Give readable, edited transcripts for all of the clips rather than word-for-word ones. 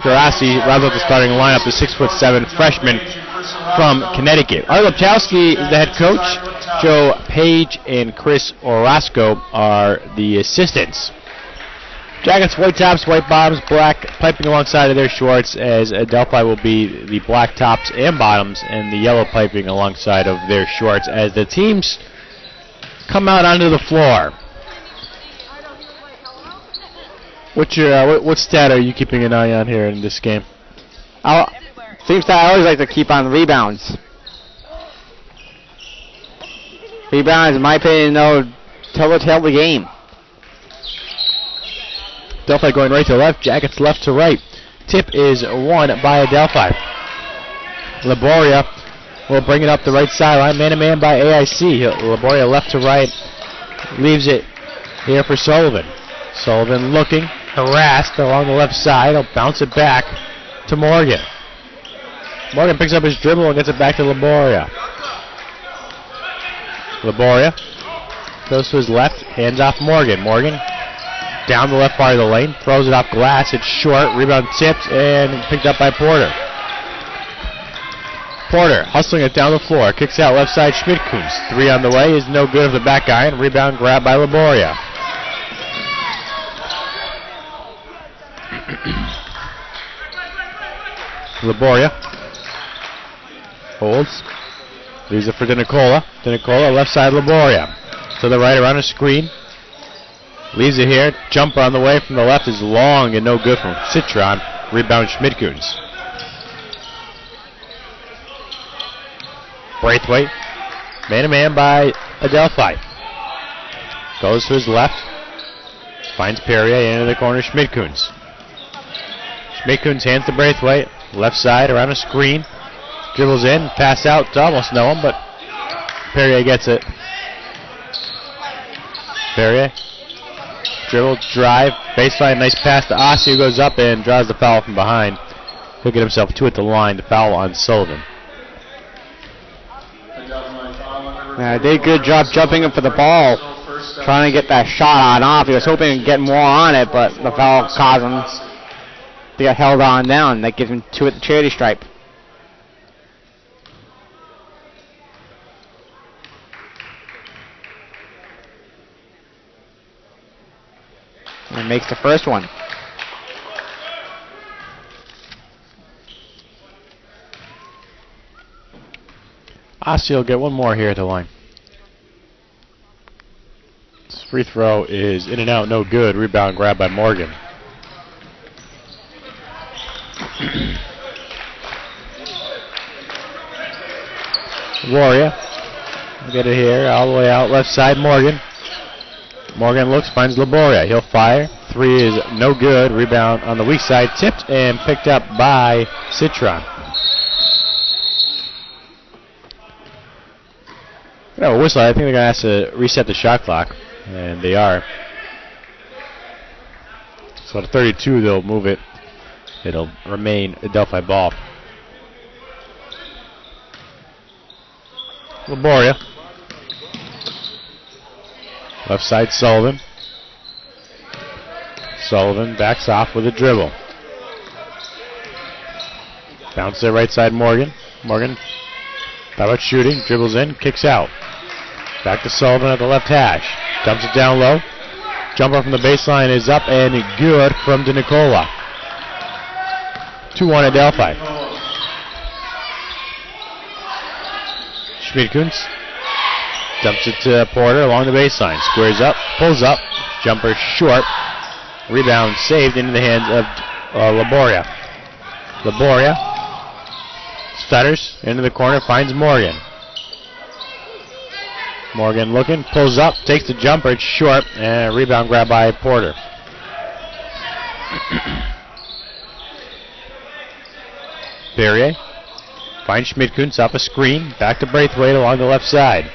Garassi rounds out the starting lineup, the 6'7" freshman from Connecticut. Art Lepchowski is the head coach. Joe Page and Chris Orozco are the assistants. Jackets, white tops, white bottoms, black piping alongside of their shorts, as Adelphi will be the black tops and bottoms and the yellow piping alongside of their shorts as the teams come out onto the floor. What stat are you keeping an eye on here in this game? Team stat I always like to keep on rebounds. Rebounds, in my opinion, tell the game. Adelphi going right to left, Jackets left to right. Tip is won by Adelphi. Laboria will bring it up the right sideline, man-to-man by AIC. Laboria left to right, leaves it here for Sullivan. Sullivan looking, harassed along the left side. He'll bounce it back to Morgan. Morgan picks up his dribble and gets it back to Laboria. Laboria goes to his left, hands off Morgan. Morgan down the left part of the lane, throws it off glass. It's short, rebound tipped, and picked up by Porter. Porter hustling it down the floor, kicks out left side Schmidt-Kuhns. Three on the way is no good of the back iron. Rebound grab by Laboria. Laboria holds, leaves it for DeNicola. DeNicola left side Laboria. To the right around a screen. Leaves it here. Jumper on the way from the left is long and no good from Citron. Rebound Schmidt-Kuhns. Braithwaite, man-to-man by Adelphi. Goes to his left. Finds Perrier into the corner. Schmidt-Kuhns. Schmidt-Kuhns hands to Braithwaite. Left side around a screen. Dribbles in. Pass out to almost no one, but Perrier gets it. Perrier. Dribble, drive, baseline, nice pass to Ossie, who goes up and draws the foul from behind. He'll get himself two at the line to foul on Sullivan. Did a good job jumping up for the ball, trying to get that shot on off. He was hoping to get more on it, but the foul caused him to get held on down. That gives him two at the charity stripe. And makes the first one. Ossie will get one more here at the line. This free throw is in and out, no good. Rebound grab by Morgan. Warrior will get it here, all the way out left side. Morgan. Morgan looks, finds Laboria. He'll fire. Three is no good. Rebound on the weak side, tipped and picked up by Citron. A whistle. I think they're going to have to reset the shot clock, and they are. So at 32, they'll move it. It'll remain Adelphi ball. Laboria. Left side Sullivan. Sullivan backs off with a dribble. Bounce to right side Morgan. Morgan, how about shooting? Dribbles in, kicks out. Back to Sullivan at the left hash. Dumps it down low. Jumper from the baseline is up and good from DeNicola. 2-1 Adelphi. Schmidt-Kuhns dumps it to Porter along the baseline. Squares up, pulls up. Jumper short. Rebound saved into the hands of Laboria. Laboria stutters into the corner, finds Morgan. Morgan looking, pulls up, takes the jumper, it's short, and rebound grab by Porter. Perrier finds Schmidt-Kuhns off a screen, back to Braithwaite along the left side.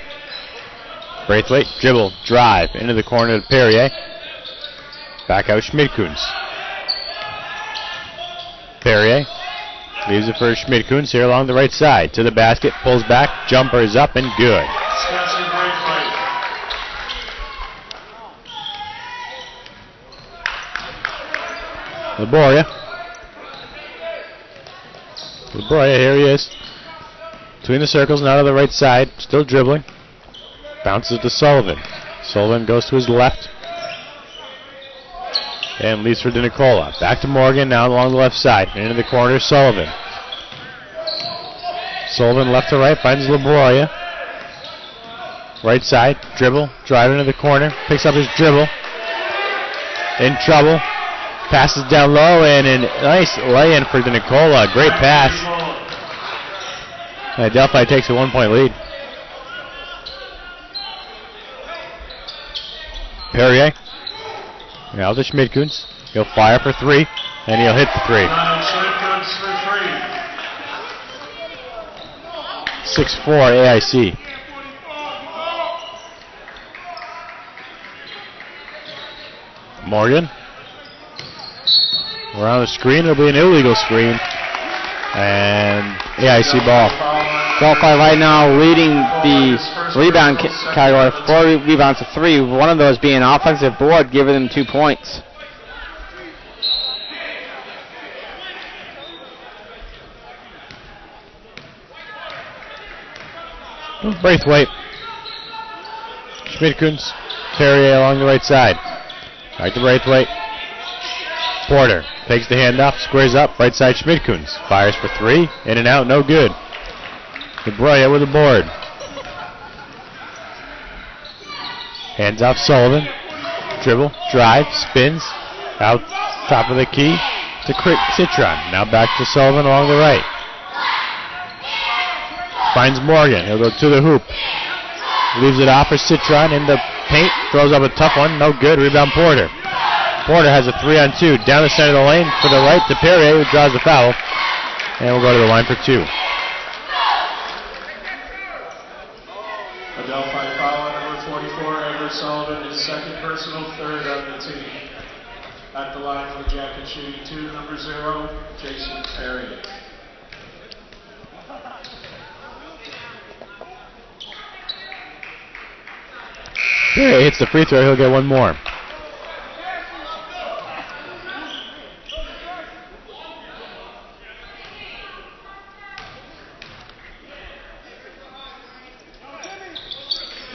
Braithwaite, dribble, drive, into the corner to Perrier. Back out Schmidt-Kuhns. Perrier leaves it for Schmidt-Kuhns here along the right side. To the basket, pulls back, jumper is up and good. Laboria LaBroya, here he is. Between the circles, now to the right side. Still dribbling. Bounces to Sullivan. Sullivan goes to his left. And leaves for DeNicola. Back to Morgan, now along the left side. Into the corner, Sullivan. Sullivan left to right, finds LaBroya. Right side, dribble, drive into the corner. Picks up his dribble. In trouble. Passes down low, and a nice lay-in for DeNicola. Great pass. Adelphi takes a 1-point lead. Perrier. Now to Schmidkuns. He'll fire for three, and he'll hit the three. 6-4 AIC. Morgan. Around the screen, it'll be an illegal screen. And AIC ball. Adelphi right now leading the rebound category, 4 rebounds to 3. One of those being offensive board, giving them 2 points. Braithwaite. Schmidkuns. Carrier along the right side. Back to Braithwaite. Porter takes the handoff, squares up, right side Schmidkuns. Fires for three, in and out, no good. LaBroya with the board. Hands off Sullivan. Dribble, drive, spins. Out top of the key to Citron. Now back to Sullivan along the right. Finds Morgan. He'll go to the hoop. Leaves it off for Citron in the paint. Throws up a tough one. No good. Rebound Porter. Porter has a 3-on-2. Down the center of the lane for the right to Perrier, who draws the foul. And we'll go to the line for two. Adelphi foul on number 44, Edward Sullivan, his second personal, third on the team. At the line for jacket shooting 2, number 0, Jason Perry. Perrier hits the free throw. He'll get one more.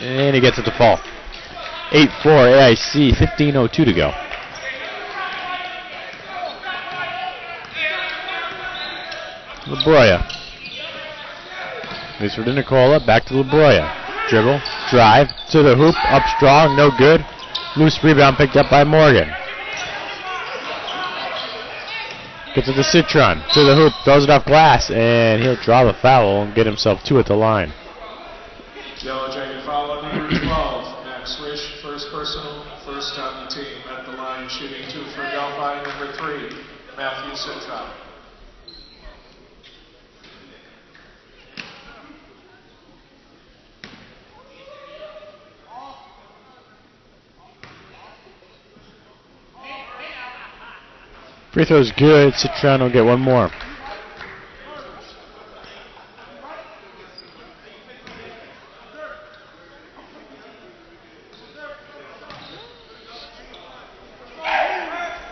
And he gets it to fall. 8-4 AIC, 15:02 to go. LaBroya. Leaves for DeNicola, back to LaBroya. Dribble, drive, to the hoop, up strong, no good. Loose rebound picked up by Morgan. Gets it to Citron, to the hoop, throws it off glass, and he'll draw the foul and get himself 2 at the line. Yellow jacket foul on number 12, Max Rich, first personal, first on the team. At the line, shooting 2 for Adelphi, number 3, Matthew Citron. Free throw's good. Citron will get one more.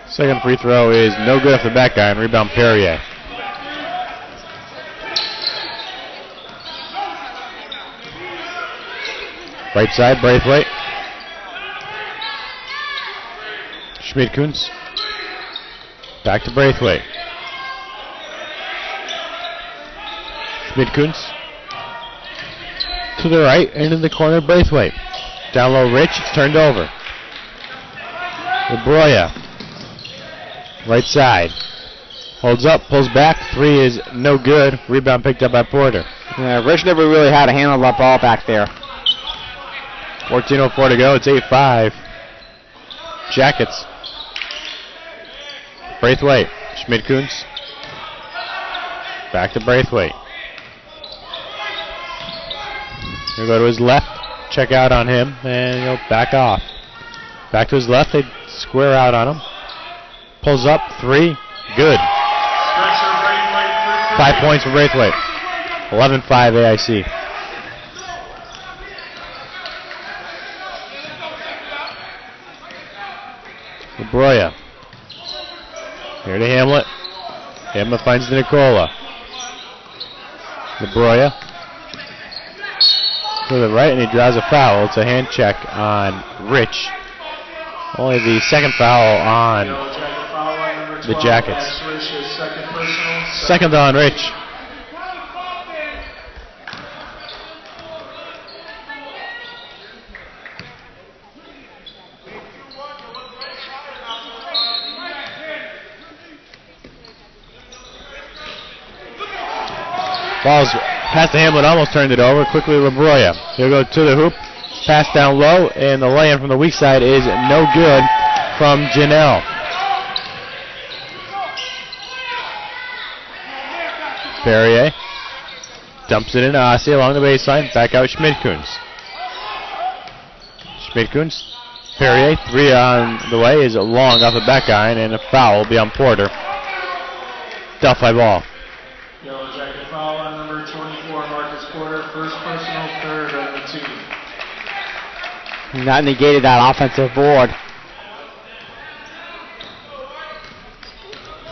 Second free throw is no good off the back guy, and rebound Perrier. Right side, Braithwaite. Schmidkuns. Back to Braithwaite. Schmidkuns. To the right, into the corner, Braithwaite. Down low, Rich, it's turned over. LaBroya. Right side. Holds up, pulls back, 3 is no good. Rebound picked up by Porter. Yeah, Rich never really had a handle on that ball back there. 14:04 to go, it's 8-5. Jackets. Braithwaite, Schmidkuns. Back to Braithwaite. He'll go to his left, check out on him, and he'll back off. Back to his left, they square out on him. Pulls up, 3, good. 5 points for Braithwaite. 11-5 AIC. LaBroya. Here to Hamlet. Hamlet finds DeNicola. LaBroya to the right, and he draws a foul. It's a hand check on Rich. Only the second foul on the Jackets. Second on Rich. Ball's past the Hamlet, almost turned it over. Quickly LaBroya. He'll go to the hoop. Pass down low, and the lay-in from the weak side is no good from Janelle. Perrier dumps it in Ossie along the baseline. Back out Schmidkuns. Schmidkuns. Perrier, 3 on the way, is long off the back iron, and a foul will be on Porter. Delphi ball. Yellow Jacket foul on number 24, Marcus Porter. First personal, third on the team. Not negated that offensive board.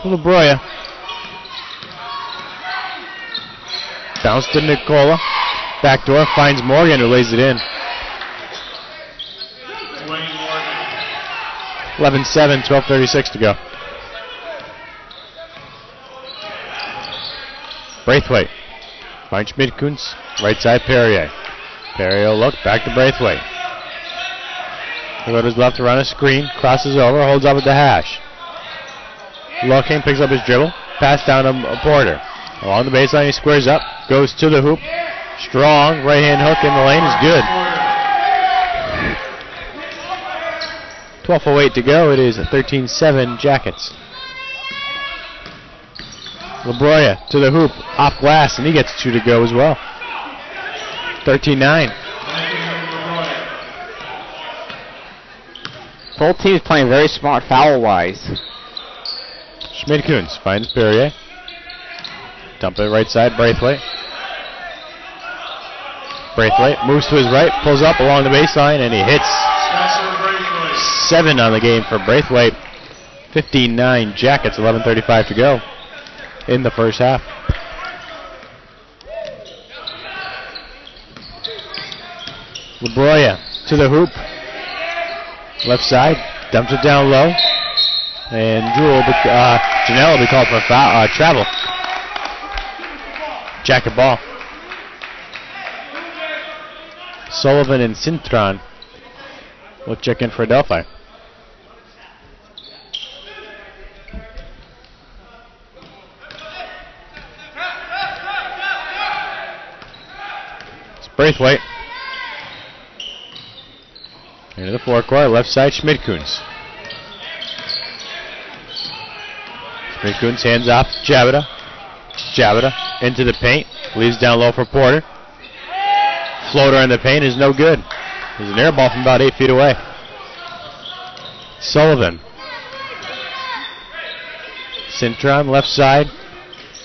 LaBroya. Bounce to Nicola. Backdoor finds Morgan, who lays it in. Dwayne Morgan. 11-7, 12:36 to go. Braithwaite. Finds Schmidkuns. Right side Perrier. Perrier will look. Back to Braithwaite. He'll go to his left around a screen. Crosses over. Holds up at the hash. Looking. Picks up his dribble. Pass down to Porter. Along the baseline. He squares up. Goes to the hoop. Strong. Right hand hook in the lane is good. 12:08 to go. It is 13-7 Jackets. LaBroya to the hoop, off glass, and he gets 2 to go as well. 13-9. Both teams playing very smart foul-wise. Schmidkuns finds Perrier. Dump it right side, Braithwaite. Braithwaite moves to his right, pulls up along the baseline, and he hits 7 on the game for Braithwaite. 15-9 Jackets, 11:35 to go in the first half. LaBroya to the hoop. Left side, dumps it down low. And Janelle will be called for travel. Jacket ball. Sullivan and Cintron will check in for Adelphi. Braithwaite. Into the forecourt, left side, Schmidkuns. Schmidkuns hands off Jabata. Jabata into the paint, leaves down low for Porter. Floater in the paint is no good. There's an air ball from about 8 feet away. Sullivan. Cintron, left side.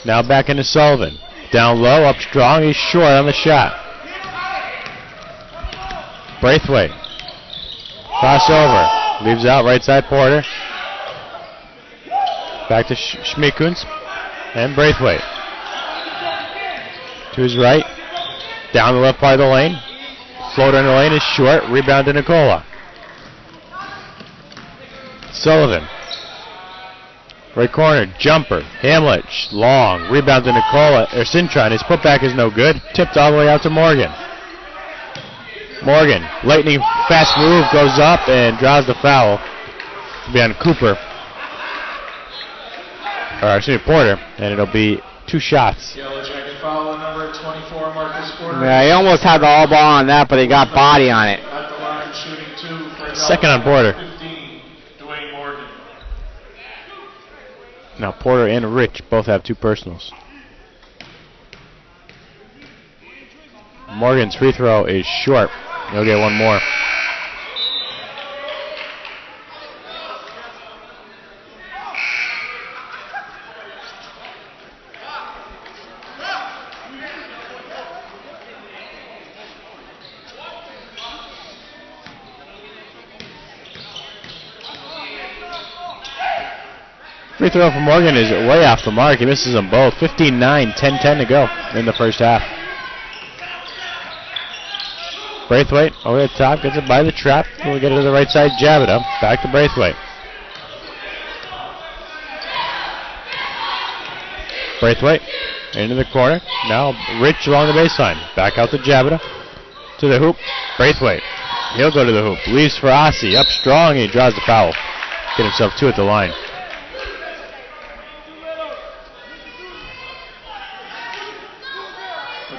Now back into Sullivan. Down low, up strong, he's short on the shot. Braithwaite. Crossover. Leaves out right side Porter. Back to Schmidkuns. And Braithwaite. To his right. Down the left part of the lane. Floater in the lane is short. Rebound to Nicola. Sullivan. Right corner. Jumper. Hamlet. Long. Rebound to Nicola. Or Cintron. His putback is no good. Tipped all the way out to Morgan. Morgan, lightning fast move, goes up and draws the foul. It'll be on Cooper. Or excuse me, Porter, and it'll be 2 shots. Yellow Jacket foul on number 24, Marcus Porter. Yeah, he almost had the all ball on that, but he got body on it. At the line, shooting 2 for Adelphi. Second on Porter. 15, Dwayne Morgan. Now Porter and Rich both have 2 personals. Morgan's free throw is short. He'll get 1 more. Free throw from Morgan is way off the mark. He misses them both. 15-9, 10-10 to go in the first half. Braithwaite over the top, gets it by the trap. We'll get it to the right side. Javita. Back to Braithwaite. Braithwaite into the corner. Now Rich along the baseline. Back out to Javita. To the hoop. Braithwaite. He'll go to the hoop. Leaves for Ossie. Up strong. He draws the foul. Get himself 2 at the line.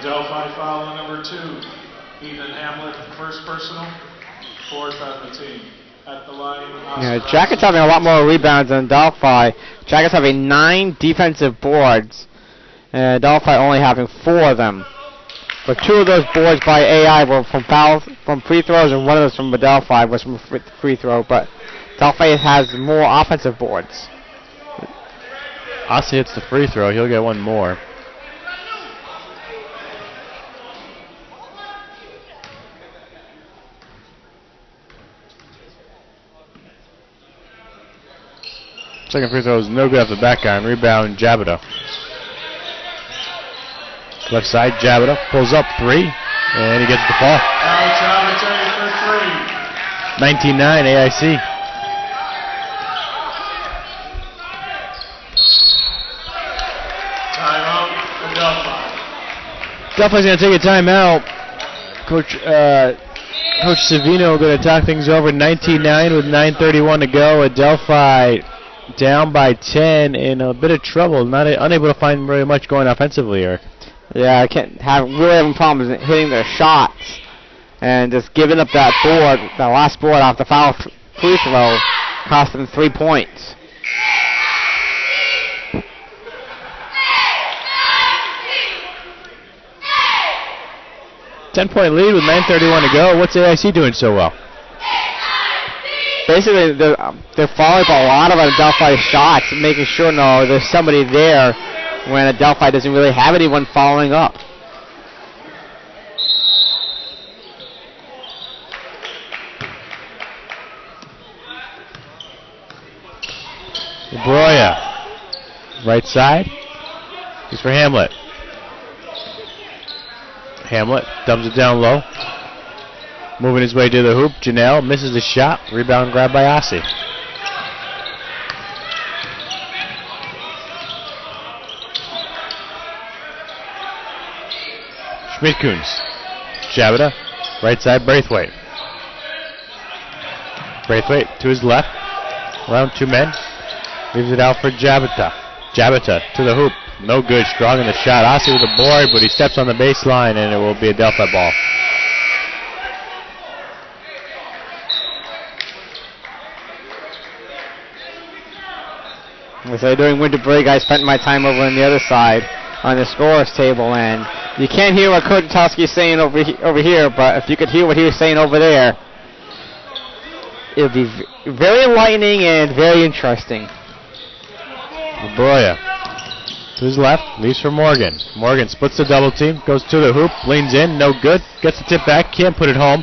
Adelphi foul on number 2. Ethan Hamlet, first personal, 4th on the team. At the line, yeah, Jackets having a lot more rebounds than Adelphi. Jackets having 9 defensive boards, and Adelphi only having 4 of them. But 2 of those boards by AI were from free throws, and 1 of those from Adelphi was from free throw. But Adelphi has more offensive boards. Ossie hits the free throw. He'll get 1 more. Second free throw is no good off the back iron. Rebound, Javita. Left side, Javita pulls up 3, and he gets the ball. Javita for 3. 19-9 AIC. Timeout, Adelphi. Adelphi's going to take a timeout. Coach Savino going to talk things over. 19-9 with 9:31 to go. Adelphi down by 10, in a bit of trouble. Unable to find very much going offensively here. Yeah, I can't really having problems hitting their shots, and just giving up that board, that last board off the foul free throw, cost them 3 points. Ten-point lead with 9:31 to go. What's AIC doing so well? Basically, they're following up a lot of Adelphi shots, and making sure there's somebody there when Adelphi doesn't really have anyone following up. Broya, right side. He's for Hamlet. Hamlet dumps it down low. Moving his way to the hoop. Janelle misses the shot. Rebound grabbed by Ossie. Schmidt-Koons. Javita. Right side, Braithwaite. Braithwaite to his left. Around 2 men. Leaves it out for Javita. Javita to the hoop. No good. Strong in the shot. Ossie with the board, but he steps on the baseline, and it will be a Adelphi ball. So during winter break, I spent my time over on the other side on the scorers table, and you can't hear what Coach Tosky is saying over here, but if you could hear what he was saying over there, it would be very enlightening and very interesting. Broya to his left, leaves for Morgan. Morgan splits the double team, goes to the hoop, leans in, no good, gets the tip back, can't put it home.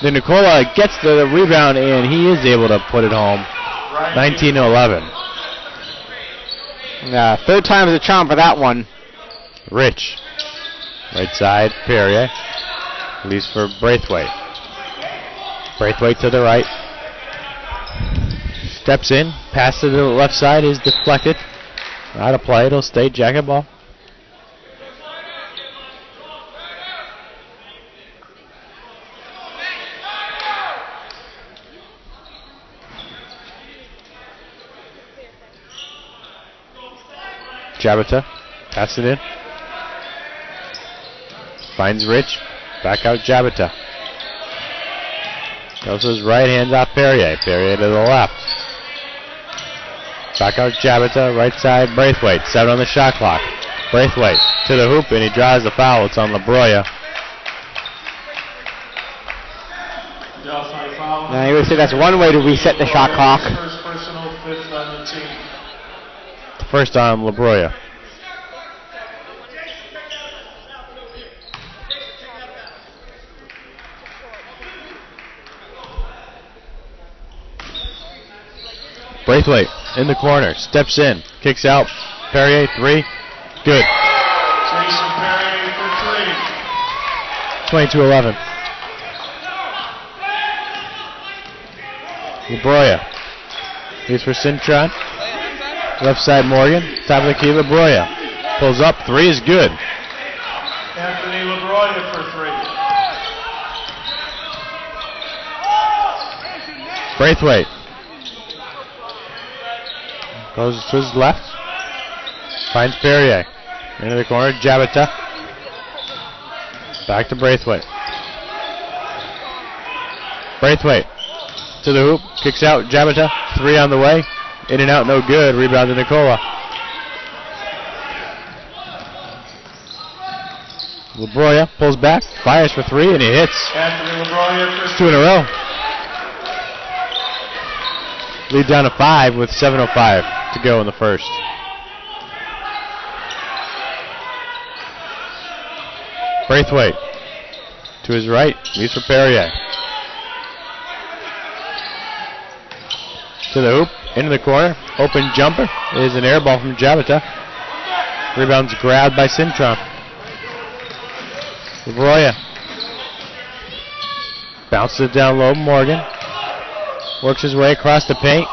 Then Nicola gets the rebound, and he is able to put it home. 19-11. Yeah, 3rd time is a charm for that one. Rich. Right side, Perrier. Leaves for Braithwaite. Braithwaite to the right. Steps in, pass to the left side is deflected. Out of play, it'll stay jacket ball. Javita, pass it in. Finds Rich, back out Javita. Goes his right, hands off Perrier. Perrier to the left. Back out Javita, right side Braithwaite. 7 on the shot clock. Braithwaite to the hoop, and he draws the foul. It's on LaBroya. Now you would say that's one way to reset the shot clock. First personal, 5th on the team. First on LaBroya. Braithwaite in the corner, steps in, kicks out. Perrier, 3, good. Jason Perrier for 3. 22-11. LaBroya. He's for Cintron. Left side Morgan. Top of the key, LaBroya. Pulls up, 3 is good. Anthony LaBroya for 3. Braithwaite. Goes to his left. Finds Perrier. Into the corner, Jabata. Back to Braithwaite. Braithwaite to the hoop. Kicks out, Jabata. 3 on the way. In and out, no good. Rebound to Nicola. LaBroya pulls back, fires for 3, and he hits. Anthony LaBroya for 2 in a row. Lead down to 5 with 7:05 to go in the first. Braithwaite to his right, leads for Perrier. To the hoop, into the corner, open jumper is an air ball from Jabata. Rebound's grabbed by Cintron. LaBroya bounces it down low, Morgan. Works his way across the paint,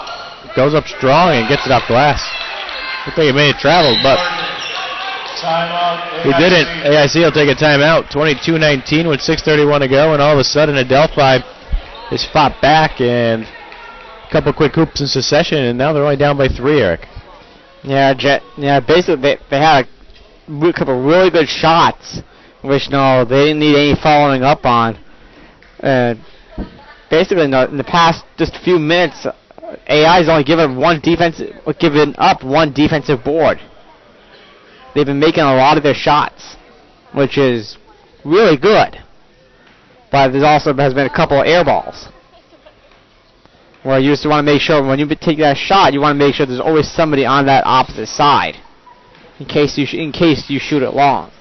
goes up strong and gets it off glass. Looked like he may have traveled, but timeout. he didn't. AIC will take a timeout. 22-19 with 6:31 to go, and all of a sudden Adelphi is fought back and a couple quick hoops in succession, and now they're only down by 3, Eric. Yeah, basically they had a couple really good shots, which they didn't need any following up on. Basically, in the past just a few minutes, AI's only given up one defensive board. They've been making a lot of their shots, which is really good. But there also has been a couple of air balls, where you just want to make sure when you take that shot, you want to make sure there's always somebody on that opposite side, in case you shoot it long.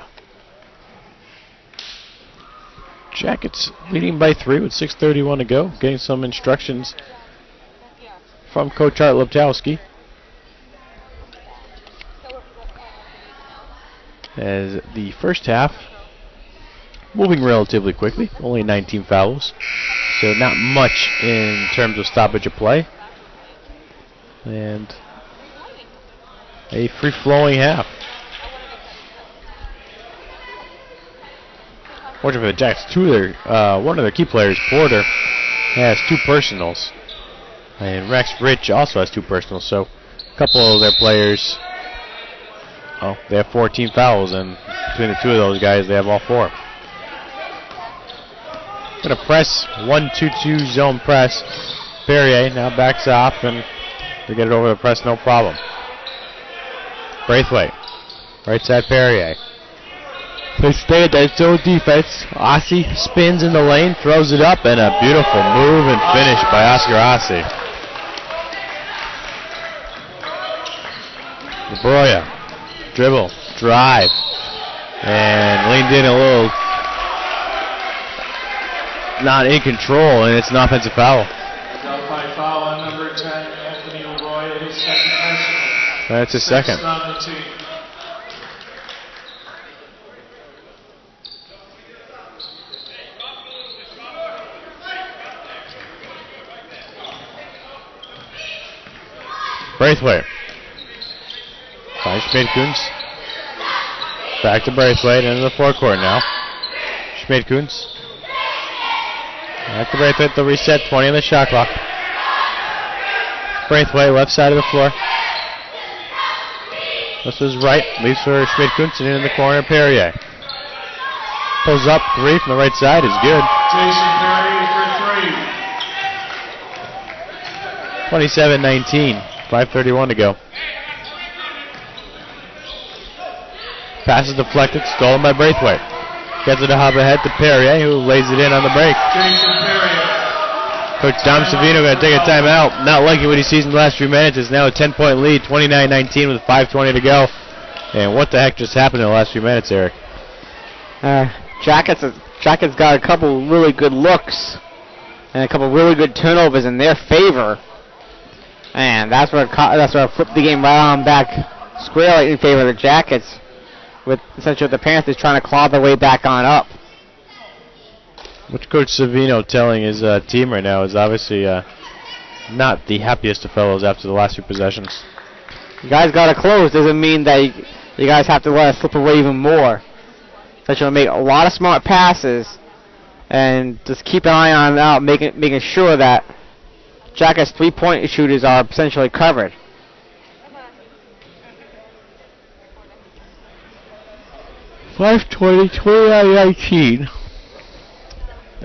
Jackets leading by 3 with 6:31 to go. Getting some instructions from Coach Art Leptowski. As the first half moving relatively quickly, only 19 fouls, so not much in terms of stoppage of play, and a free-flowing half. Fortunately for the Jacks, one of their key players, Porter, has 2 personals, and Rex Rich also has 2 personals. So a couple of their players, they have 14 fouls, and between the 2 of those guys, they have all 4. Gonna press 1-2-2 zone press. Perrier now backs off, and they get it over the press, no problem. Braithwaite, right side Perrier. They stay at that zone defense. Ossie spins in the lane, throws it up, and a beautiful move and finish by Oscar Ossie. LaBroya, dribble, drive, and leaned in a little, not in control, and it's an offensive foul. Adelphi foul on number 10, Anthony LaBroya, his second personal. That's his second. 6 on the team. Braithwaite. Finds Schmid-Kuntz. Back to Braithwaite into the forecourt now. Schmid-Kuntz. Back to Braithwaite, the reset, 20 on the shot clock. Braithwaite, left side of the floor. This is right, leaves for Schmid-Kuntz and in the corner, Perrier. Pulls up, 3 from the right side is good. Jason Perrier for 3. 27-19. 5:31 to go. Pass is deflected, stolen by Braithwaite. Gets it a hop ahead to Perrier, who lays it in on the break. Jason Perrier. Coach Dom Savino going to take a timeout. Not liking what he sees in the last few minutes. It's now a 10-point lead, 29-19 with 5:20 to go. And what the heck just happened in the last few minutes, Eric? Jackets got a couple really good looks and a couple really good turnovers in their favor. And that's where it flipped the game right on back squarely in favor of the Jackets, with essentially the Panthers trying to claw their way back on up. Which Coach Savino telling his team right now is obviously not the happiest of fellows after the last few possessions. You guys got to close doesn't mean that you guys have to let it slip away even more. So you'll make a lot of smart passes and just keep an eye on out, making sure that Jackets' three-point shooters are essentially covered. .520, 29-19.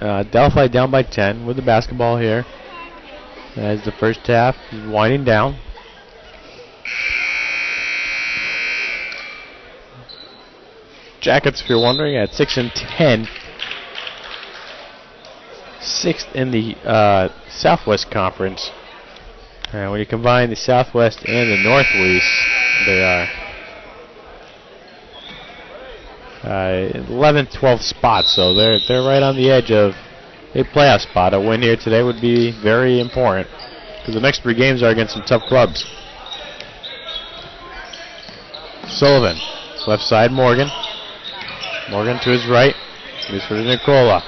Adelphi down by 10 with the basketball here. As the first half is winding down. Jackets, if you're wondering, at 6-10. 6th in the Southwest Conference. And when you combine the Southwest and the Northwest, they are 11th, 12th spot. So they're right on the edge of a playoff spot. A win here today would be very important because the next 3 games are against some tough clubs. Sullivan, left side, Morgan. Morgan to his right. He's for Nicola.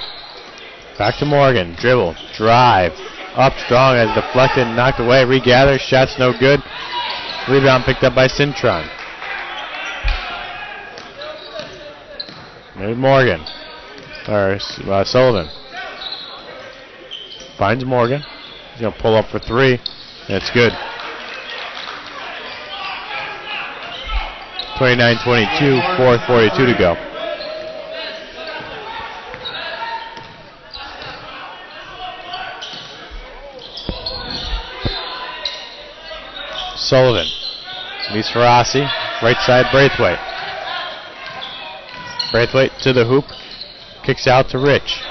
Back to Morgan. Dribble. Drive. Up strong as deflected and knocked away. Regather. Shot's no good. Rebound picked up by Cintron. Maybe Morgan. Or Sullivan. Finds Morgan. He's going to pull up for 3. That's good. 29-22. 4:42 to go. Sullivan meets Rossi, right side Braithwaite. Braithwaite to the hoop, kicks out to Rich.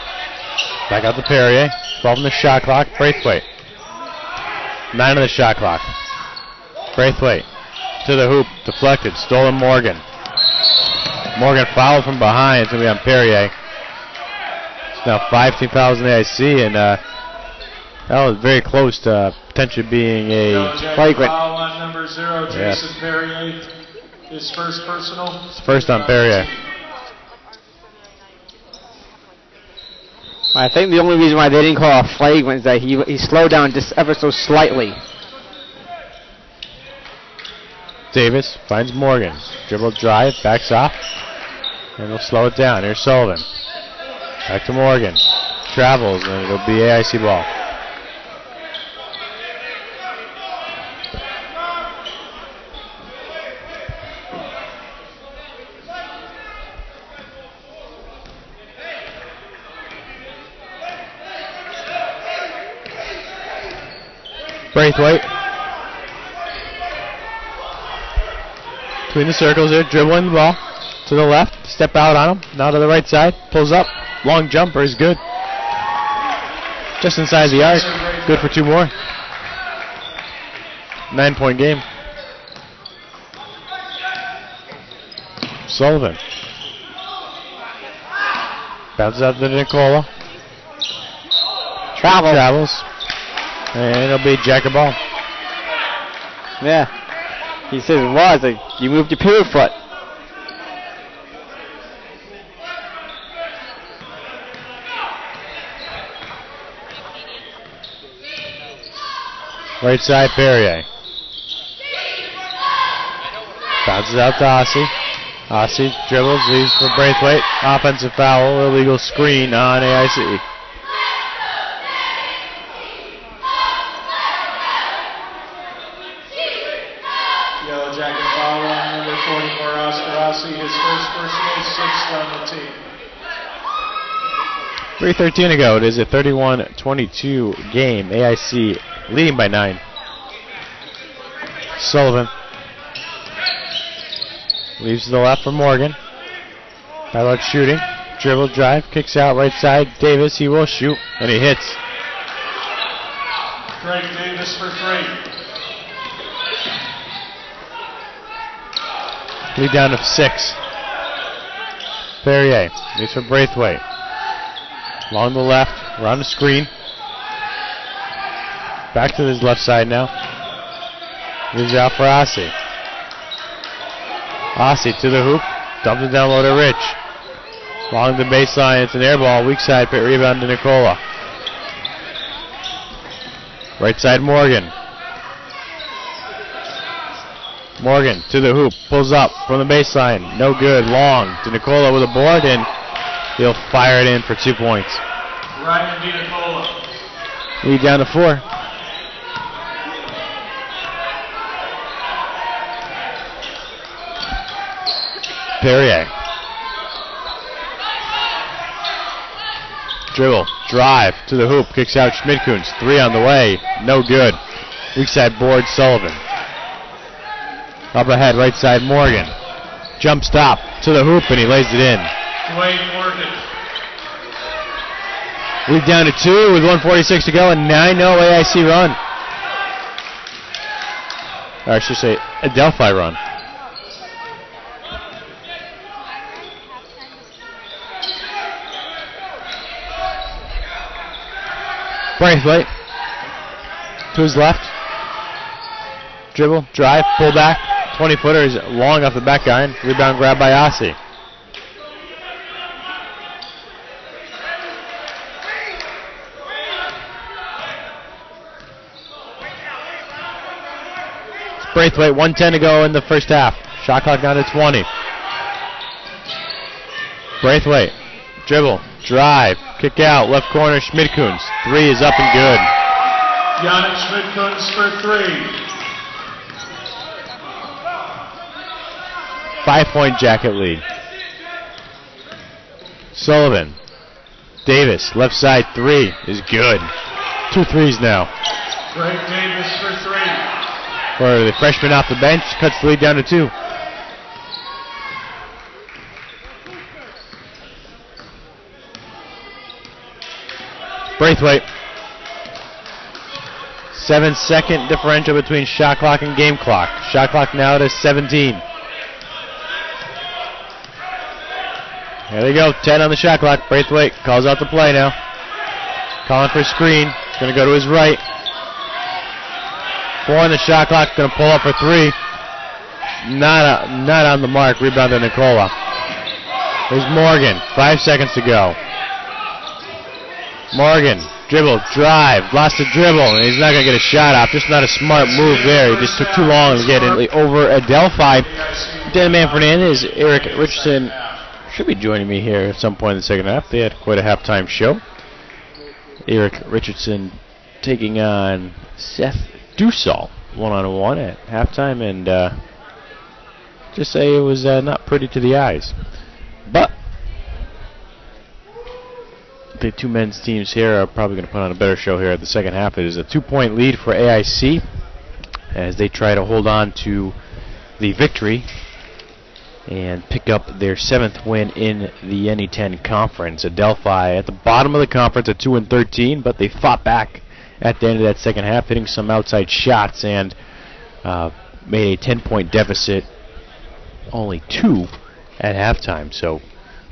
Back out to Perrier, 12 on the shot clock, Braithwaite. 9 on the shot clock. Braithwaite to the hoop, deflected, stolen Morgan. Morgan fouled from behind, it's going to be on Perrier. It's now 5 team fouls in the AIC, and that was very close to potentially being a flagrant. Foul on number 0, Jason Perrier. His first personal. It's first on Perrier. I think the only reason why they didn't call a flagrant is that he slowed down just ever so slightly. Davis finds Morgan. Dribble drive, backs off, and he'll slow it down. Here's Sullivan. Back to Morgan. Travels, and it'll be AIC ball. Braithwaite. Between the circles here, dribbling the ball to the left, step out on him, now to the right side, pulls up, long jumper is good. Just inside the arc, good for 2 more. 9-point game. Sullivan. Bounces out to Nicola. Travels. And it'll be Jack a ball. Yeah. He says it was. Like, you moved your pivot foot. Right side, Perrier. Bounces out to Ossie. Ossie dribbles, leaves for Braithwaite. Offensive foul, illegal screen on AIC. Yellow jacket foul on number 44, Oscar Rossi. His first personal, 6th on the team. 3:13 to go. It is a 31-22 game. AIC leading by 9. Sullivan leaves to the left for Morgan. Ballard shooting. Dribble drive. Kicks out right side. Davis. He will shoot. And he hits. Craig Davis for 3. Lead down to 6. Perrier leaves for Braithwaite. Along the left. Around the screen. Back to his left side now. Moves out for Ossie. Ossie to the hoop. Dumps it down low to Rich. Along the baseline, it's an air ball. Weak side, pit rebound to Nicola. Right side, Morgan. Morgan to the hoop. Pulls up from the baseline. No good. Long to Nicola with a board, and he'll fire it in for 2 points. Ryan D. Nicola. Lead down to 4. Perrier. Dribble, drive to the hoop, kicks out Schmidkuns. 3 on the way, no good. Weak side board, Sullivan. Up ahead, right side, Morgan. Jump stop to the hoop, and he lays it in. Dwayne Morgan. Lead down to 2 with 1:46 to go, and 9-0 AIC run. Or I should say, Adelphi run. Braithwaite to his left. Dribble, drive, pull back. 20-footer is long off the back iron. Rebound grab by Ossie. It's Braithwaite, 1:10 to go in the first half. Shot clock down to 20. Braithwaite, dribble, drive, kick out, left corner, Schmidkuns. 3 is up and good. Yannick Schmidkuns for 3. 5-point Jacket lead. Sullivan. Davis, left side 3 is good. 2 threes now. Greg Davis for 3. For the freshman off the bench, cuts the lead down to 2. Braithwaite. 7-second differential between shot clock and game clock. Shot clock now to 17. There they go, 10 on the shot clock. Braithwaite calls out the play now. Calling for a screen. It's going to go to his right. 4 on the shot clock. Going to pull up for 3. Not on the mark. Rebound to Nicola. There's Morgan. 5 seconds to go. Morgan, dribble, drive, lost the dribble, and he's not going to get a shot off. Just not a smart move there. He just took too long to get in. Over Adelphi, Dan Man Fernandez, Eric Richardson should be joining me here at some point in the second half. They had quite a halftime show. Eric Richardson taking on Seth Dussault one-on-one at halftime, and just say it was not pretty to the eyes. But the two men's teams here are probably going to put on a better show here at the second half. It is a 2-point lead for AIC as they try to hold on to the victory and pick up their 7th win in the NE10 conference. Adelphi at the bottom of the conference at 2-13, but they fought back at the end of that second half, hitting some outside shots and made a 10-point deficit, only 2 at halftime. So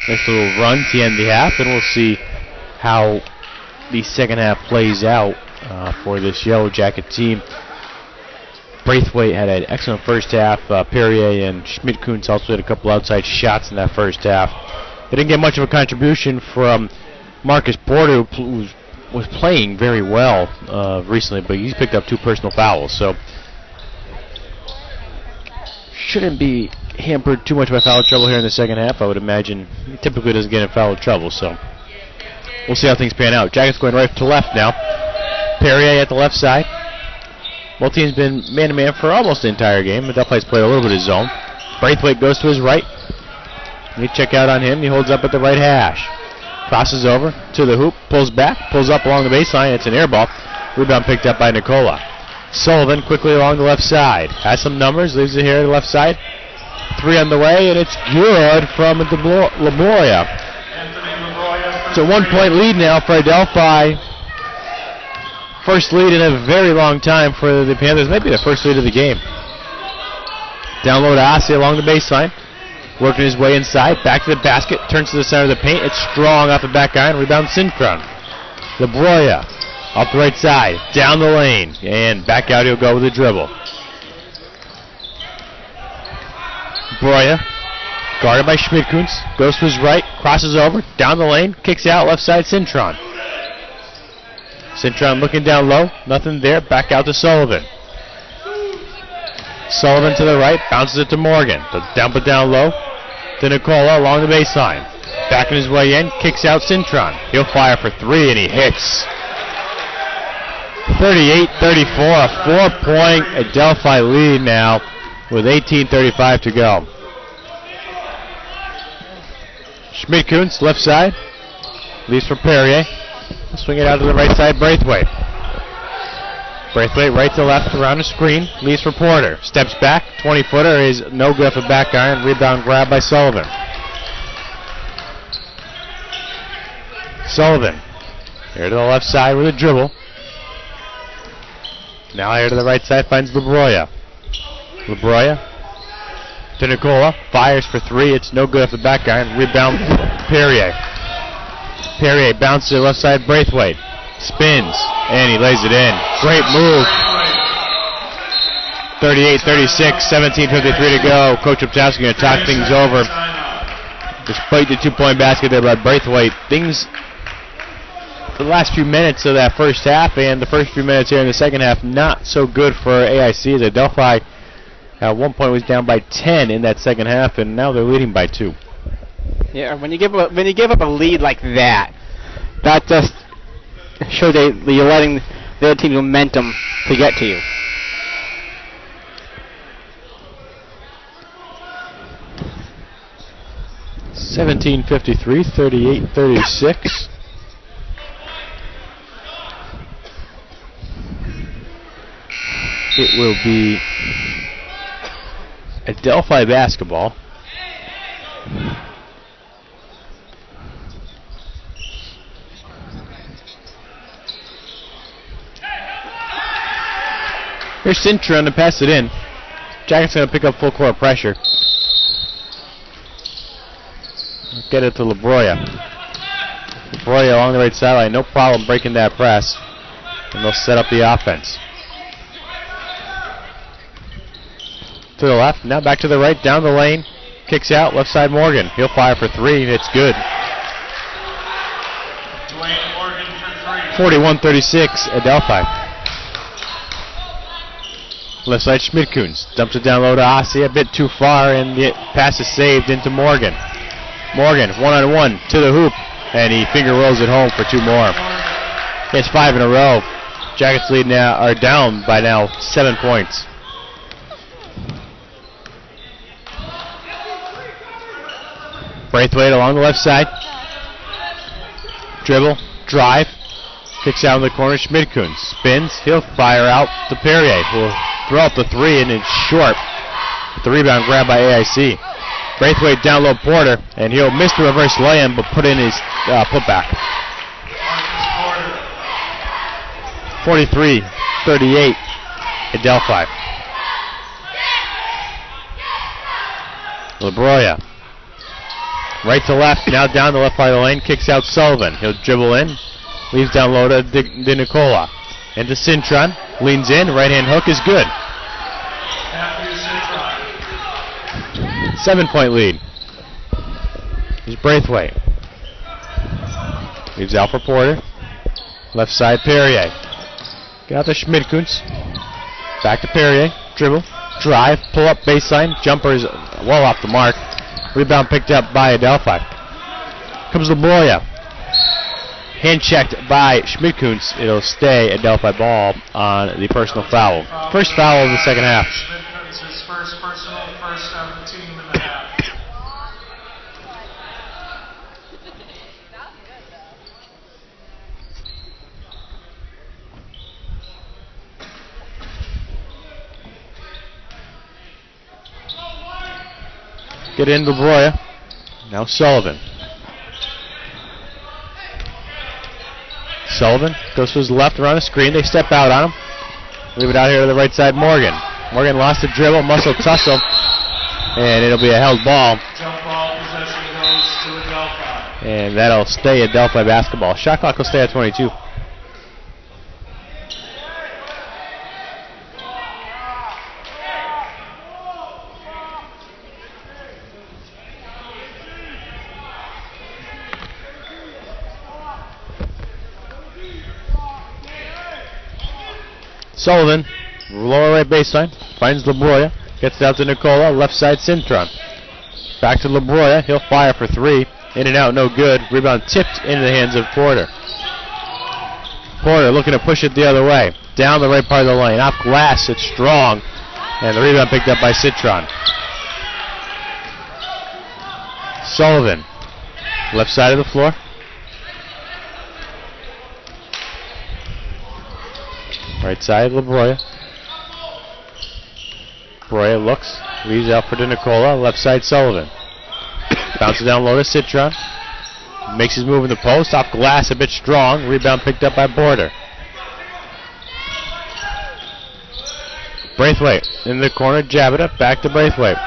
nice little run to end the half, and we'll see how the second half plays out for this Yellow Jacket team. Braithwaite had an excellent first half. Perrier and Schmidkuns also had a couple outside shots in that first half. They didn't get much of a contribution from Marcus Porter, who was playing very well recently, but he's picked up 2 personal fouls, so shouldn't be hampered too much by foul trouble here in the second half. I would imagine he typically doesn't get in foul trouble, so we'll see how things pan out. Jackets going right to left now. Perrier at the left side. Both teams been man-to-man for almost the entire game. Adelphi's played a little bit of zone. Braithwaite goes to his right. You check out on him. He holds up at the right hash. Crosses over to the hoop. Pulls back. Pulls up along the baseline. It's an air ball. Rebound picked up by Nicola. Sullivan quickly along the left side. Has some numbers. Leaves it here to the left side. 3 on the way, and it's good from LaBroya. It's a 1-point lead now for Adelphi. First lead in a very long time for the Panthers. Maybe the first lead of the game. Down low to Ossie along the baseline. Working his way inside. Back to the basket. Turns to the center of the paint. It's strong off the back iron. Rebound Sincron. LaBroya off the right side. Down the lane. And back out he'll go with a dribble. LaBroya, guarded by Schmidkuntz, goes to his right, crosses over, down the lane, kicks out, left side, Cintron. Cintron looking down low, nothing there, back out to Sullivan. Sullivan to the right, bounces it to Morgan. Dump it down low to Nicola along the baseline. Backing his way in, kicks out Cintron. He'll fire for three, and he hits. 38-34, a 4-point Adelphi lead now with 18:35 to go. Schmidkuntz, left side, leaves for Perrier. Swing it out to the right side, Braithwaite. Braithwaite right to left around the screen, leaves for Porter. Steps back, 20-footer is no good for back iron. Rebound grab by Sullivan. Sullivan here to the left side with a dribble. Now here to the right side finds LaBroya. LaBroya to Nicola, fires for three. It's no good for the back iron. Rebound Perrier. Perrier bounces to the left side, Braithwaite. Spins, and he lays it in. Great move. 38-36, 17:53 to go. Coach Optowski going to talk things over. Despite the 2-point basket there by Braithwaite, things the last few minutes of that first half and the first few minutes here in the second half not so good for AIC, as Adelphi at one point was down by 10 in that second half, and now they're leading by 2. Yeah, when you give up a lead like that, that just shows that you're letting the other team's momentum to get to you. (17:53), 38-36. It will be Adelphi basketball. Here's Cintron to pass it in. Jacket's going to pick up full court pressure. Get it to LaBroya. LaBroya along the right sideline, no problem breaking that press. And they'll set up the offense. To the left, now back to the right, down the lane. Kicks out, left side Morgan. He'll fire for three, and it's good. 41-36, Adelphi. Left side Schmidkuntz dumps it down low to Ossie, a bit too far, and the pass is saved into Morgan. Morgan, one-on-one to the hoop, and he finger rolls it home for two more. It's 5 in a row. Jackets lead now are down by now 7 points. Braithwaite along the left side. Dribble, drive, kicks out in the corner. Schmidkuntz spins, he'll fire out to Perrier, who will throw out the three, and it's short. The rebound grabbed by AIC. Braithwaite down low Porter, and he'll miss the reverse lay-in, but put in his putback. 43-38, Adelphi. LaBroya. Right to left, now down the left side of the lane, kicks out Sullivan. He'll dribble in, leaves down low to De Nicola. Into Cintron, leans in, right-hand hook is good. 7-point lead. Here's Braithwaite. Leaves out for Porter. Left side, Perrier. Get out to Schmidkuntz. Back to Perrier. Dribble, drive, pull up baseline. Jumper is well off the mark. Rebound picked up by Adelphi. Comes LaBroya. Hand checked by Schmidkuntz. It'll stay Adelphi ball on the personal foul. First foul of the second half. Schmidkuntz's first personal, first on the team in the half. Get in LaBroya. Now Sullivan. Sullivan goes to his left around the screen. They step out on him. Leave it out here to the right side, Morgan. Morgan lost the dribble, muscle tussle, and it'll be a held ball. Jump ball possession goes to Adelphi. And that'll stay Adelphi basketball. Shot clock will stay at 22. Sullivan, lower right baseline, finds LaBroya, gets it out to Nicola, left side Cintron. Back to LaBroya, he'll fire for three. In and out, no good. Rebound tipped into the hands of Porter. Porter looking to push it the other way. Down the right part of the lane. Off glass, it's strong. And the rebound picked up by Cintron. Sullivan, left side of the floor. Right side, LaBroya. Broya looks, leaves out for Nicola. Left side, Sullivan. Bounces down low to Cintron. Makes his move in the post. Off glass, a bit strong. Rebound picked up by Porter. Braithwaite in the corner. Jabita back to Braithwaite.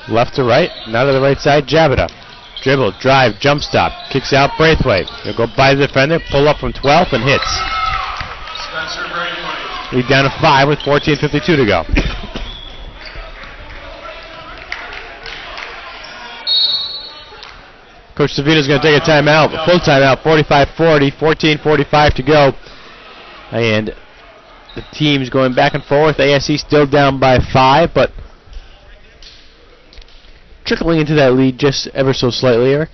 Left to right. Now to the right side. Jabita. Dribble, drive, jump stop. Kicks out Braithwaite. He'll go by the defender. Pull up from 12 and hits. Spencer Braithwaite. Lead down to 5 with 14:52 to go. Coach Savino's going to take a timeout, a full timeout, 45-40, 14:45 to go. And the team's going back and forth. AIC still down by 5, but trickling into that lead just ever so slightly, Eric.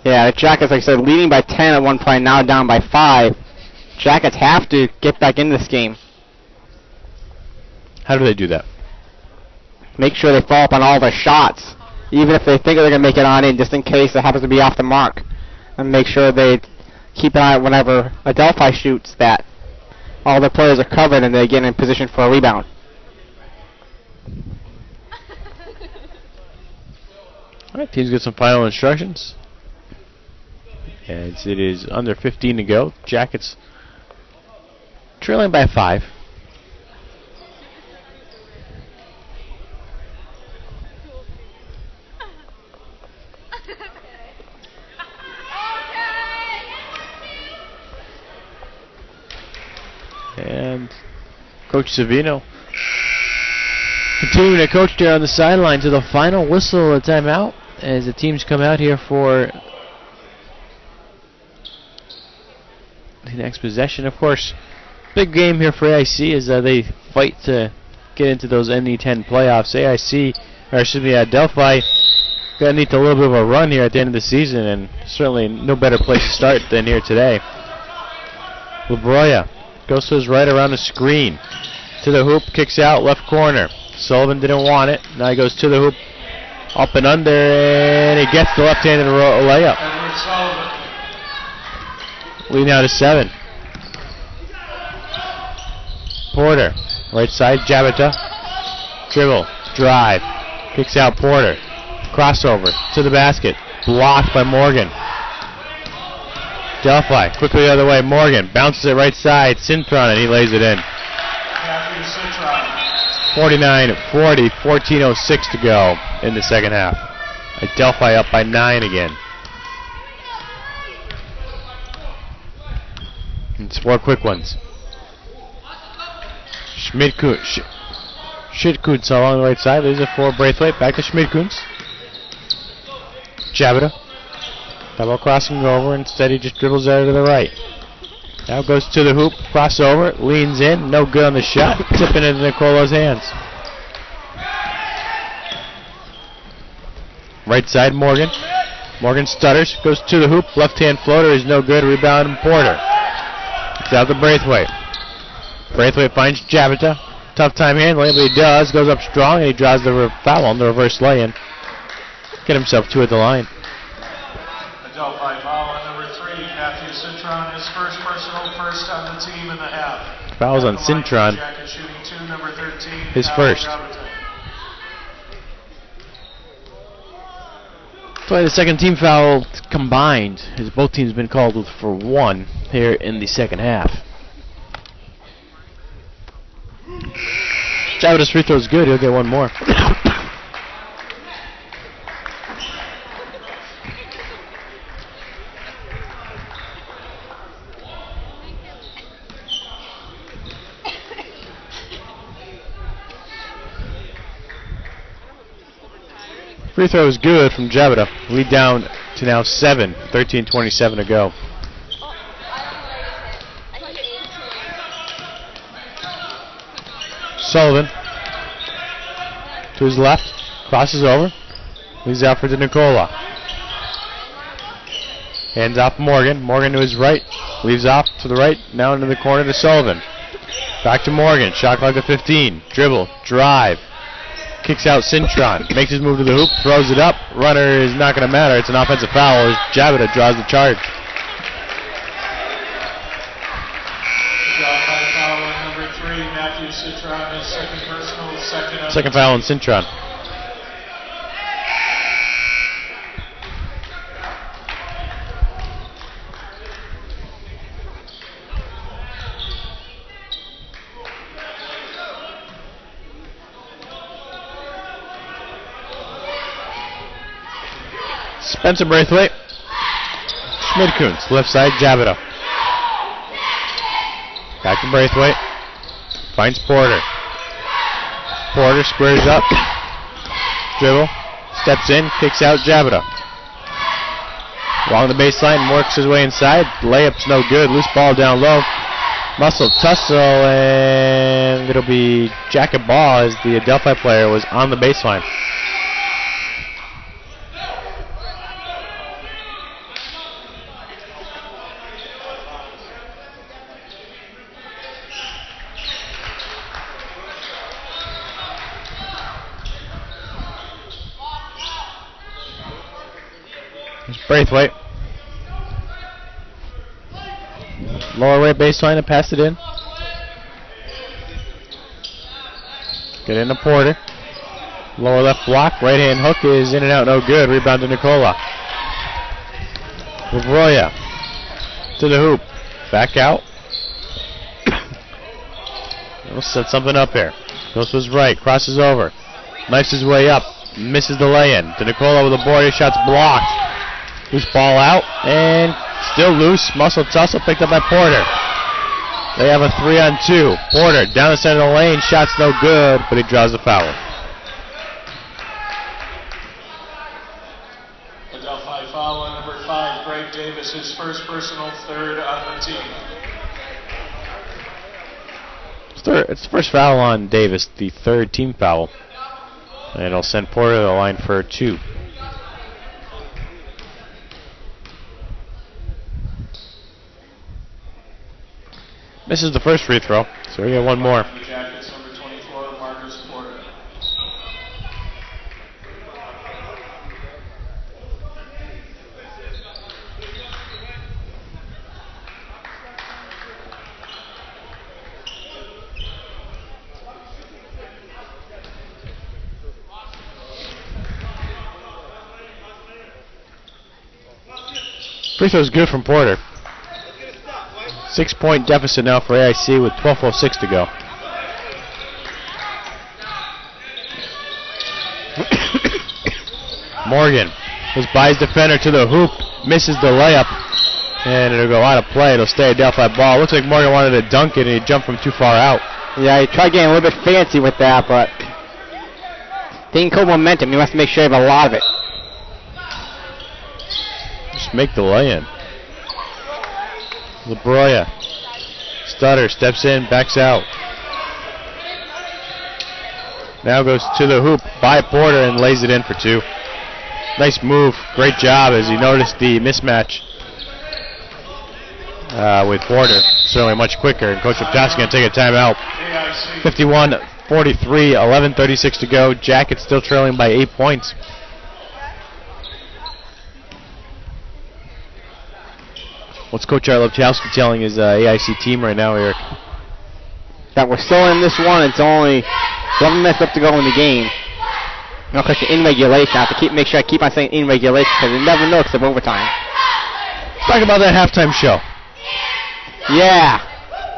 Yeah, the Jackets, like I said, leading by 10 at one point, now down by 5. Jackets have to get back in this game. How do they do that? Make sure they follow up on all their shots, even if they think they're going to make it on in, just in case it happens to be off the mark. And make sure they keep an eye on whenever Adelphi shoots that all their players are covered and they get in position for a rebound. All right, teams get some final instructions. As it is under 15 to go. Jackets trailing by 5. And Coach Savino continuing to coach there on the sideline to the final whistle of timeout as the teams come out here for the next possession. Of course, big game here for AIC as they fight to get into those NE10 playoffs. Adelphi got to need a little bit of a run here at the end of the season, and certainly no better place to start than here today. LaBroya goes to his right around the screen. To the hoop, kicks out, left corner. Sullivan didn't want it. Now he goes to the hoop, up and under, and he gets the left-handed layup. Edward Sullivan. Lead now to 7. Porter, right side, Jabita. Dribble, drive, kicks out Porter. Crossover to the basket, blocked by Morgan. Adelphi, quickly the other way, Morgan bounces it right side, Cintron, and he lays it in. Matthew Cintron. 49-40, 14:06 to go in the second half. Adelphi up by 9 again. It's 4 quick ones. Schmidkuntz along the right side. There's a 4 Braithwaite. Back to Schmidkuntz. Jabita. Double crossing over. Instead he just dribbles out to the right. Now goes to the hoop. Crossover. Leans in. No good on the shot. Tipping into Nicolo's hands. Right side Morgan. Morgan stutters. Goes to the hoop. Left hand floater is no good. Rebound Porter. It's out to Braithwaite. Braithwaite finds Jabita. Tough time handling, but he does. Goes up strong, and he draws the foul on the reverse lay-in. Get himself 2 at the line. Adelphi foul on number 3. Matthew Cintron, his first personal, first on the team in the half. Fouls on Cintron. Jacket shooting 2, number 13. His first. Probably the second team foul combined, as both teams have been called for 1 here in the second half. Jabita's free throw is good. He'll get 1 more. Free throw is good from Jabita. Lead down to now 7. 13:27 to go. Sullivan. To his left. Crosses over. Leaves out for DeNicola. Hands off Morgan. Morgan to his right. Leaves off to the right. Now into the corner to Sullivan. Back to Morgan. Shot clock to 15. Dribble. Drive. Kicks out Cintron. Makes his move to the hoop. Throws it up. Runner is not going to matter. It's an offensive foul as Jabita draws the charge. Foul on number 3, Matthew Cintron, his second personal, second foul on Cintron. Spencer Braithwaite. Schmidkuntz, left side, Jabito. Back to Braithwaite. Finds Porter. Porter squares up. Dribble. Steps in, kicks out, Jabito. Along the baseline, works his way inside. Layup's no good. Loose ball down low. Muscle tussle, and it'll be jacket ball as the Adelphi player was on the baseline. Braithwaite. Lower right baseline and pass it in. Get into Porter. Lower left block. Right hand hook is in and out. No good. Rebound to Nicola. Lavroya to the hoop. Back out. We'll set something up here. Goes to his right. Crosses over. Knifes his way up. Misses the lay-in. To Nicola with a board. His shot's blocked. Loose ball out, and still loose. Muscle tussle picked up by Porter. They have a 3-on-2. Porter down the center of the lane. Shot's no good, but he draws the foul. Adelphi foul on number 5, Greg Davis, his first personal, third on the team. It's the first foul on Davis, the third team foul. And it'll send Porter to the line for 2. Misses the first free throw, so we get one more. Jackets, number 24, Marcus Porter. Free throw's good from Porter. 6-point deficit now for AIC with 12:06 to go. Morgan was by his defender to the hoop, misses the layup, and it'll go out of play. It'll stay a Adelphi ball. Looks like Morgan wanted to dunk it, and he jumped from too far out. Yeah, he tried getting a little bit fancy with that, but taking cold momentum, you have to make sure you have a lot of it. Just make the lay-in. Labroya. Stutter, steps in, backs out. Now goes to the hoop by Porter and lays it in for 2. Nice move, great job as he noticed the mismatch with Porter. Certainly much quicker, and Coach Liptowski going to take a timeout. 51-43, 11:36 to go. Jackets still trailing by 8 points. What's Coach Liptowski telling his AIC team right now, Eric? That we're still in this one. It's only 7 minutes left to go in the game. No question, in regulation. I have to make sure I keep on saying in regulation because you never know except overtime. Talk about that halftime show. Yeah.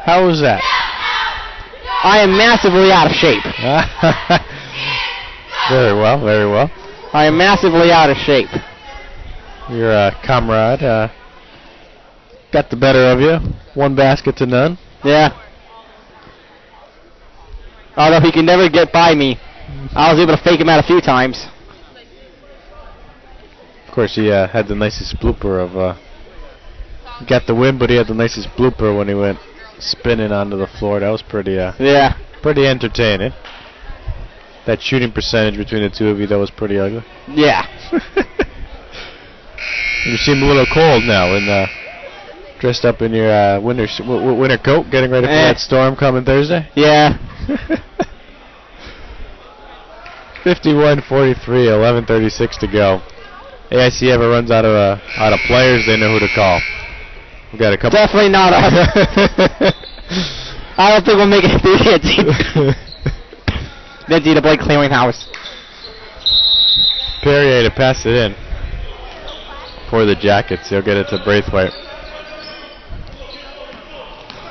How was that? I am massively out of shape. Very well, very well. I am massively out of shape. Your comrade got the better of you. 1 basket to none. Yeah. Although he can never get by me. I was able to fake him out a few times. Of course, he had the nicest blooper of... got the win, but he had the nicest blooper when he went spinning onto the floor. That was pretty... Yeah. Pretty entertaining. That shooting percentage between the two of you, that was pretty ugly. Yeah. You seem a little cold now, and dressed up in your winter coat, getting ready for that storm coming Thursday. Yeah. 51-43, 11:36 to go. AIC ever runs out of players, they know who to call. We got a couple. Definitely not us. I don't think we'll make it through here, team. Then the Blake Clearinghouse. Perrier to pass it in for the Jackets. He'll get it to Braithwaite.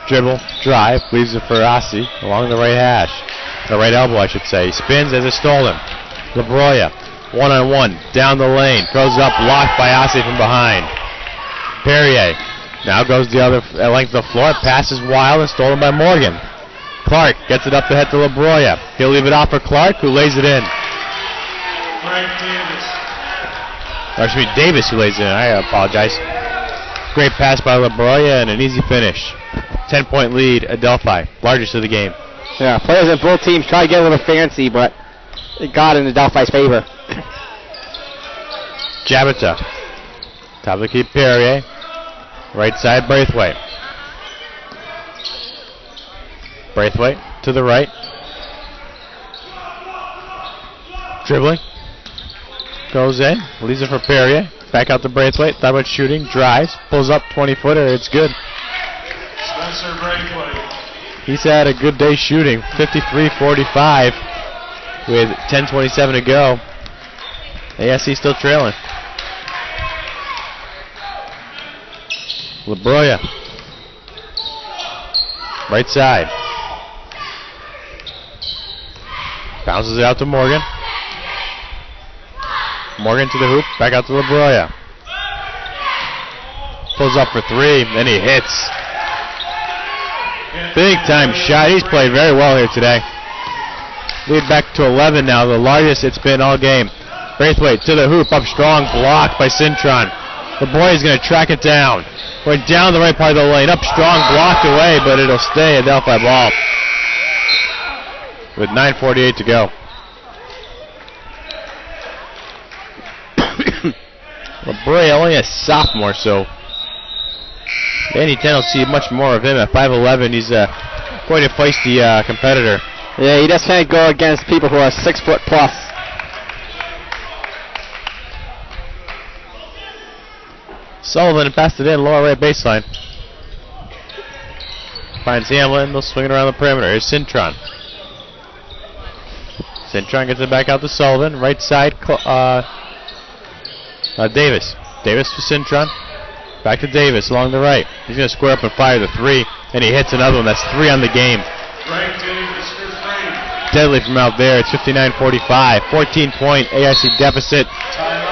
Dribble, drive, leaves it for Rossi along the right hash. The right elbow, I should say. He spins as it's stolen. LaBroya, one-on-one, down the lane. Throws up, blocked by Rossi from behind. Perrier now goes the other length of the floor. Passes wild and stolen by Morgan. Clark gets it up the head to LaBroya. He'll leave it off for Clark, who lays it in. Frank Davis. Or excuse me, Davis who lays it in. I apologize. Great pass by LaBroya and an easy finish. 10-point lead, Adelphi, largest of the game. Yeah, players in both teams try to get a little fancy, but it got in Adelphi's favor. Jabata. Top of the key, Perrier. Right side, Braithwaite. Braithwaite to the right. Dribbling. Goes in. Leaves it for Perrier. Back out to Braithwaite. Thought about shooting. Drives. Pulls up 20-footer. It's good. Spencer Braithwaite. He's had a good day shooting. 53-45 with 10:27 to go. AIC still trailing. LaBroya. Right side. Bounces it out to Morgan. Morgan to the hoop. Back out to LaBroya. Pulls up for three. Then he hits. Big time shot. He's played very well here today. Lead back to 11 now. The largest it's been all game. Braithwaite to the hoop. Up strong. Blocked by Cintron. LaBroya is going to track it down. Went down the right part of the lane. Up strong. Blocked away, but it'll stay a Adelphi ball. With 9:48 to go. LaBroya only a sophomore, so Danny 10 will see much more of him at 5'11". He's quite a feisty competitor. Yeah, he just can't go against people who are 6 foot plus. Sullivan passed it in, lower right baseline. Finds Hamlin, they'll swing it around the perimeter. Here's Cintron. Cintron gets it back out to Sullivan. Right side, Davis. Davis to Cintron. Back to Davis along the right. He's going to square up and fire the three, and he hits another one. That's 3 on the game. Frank Davis for 3. Deadly from out there. It's 59-45. 14-point AIC deficit.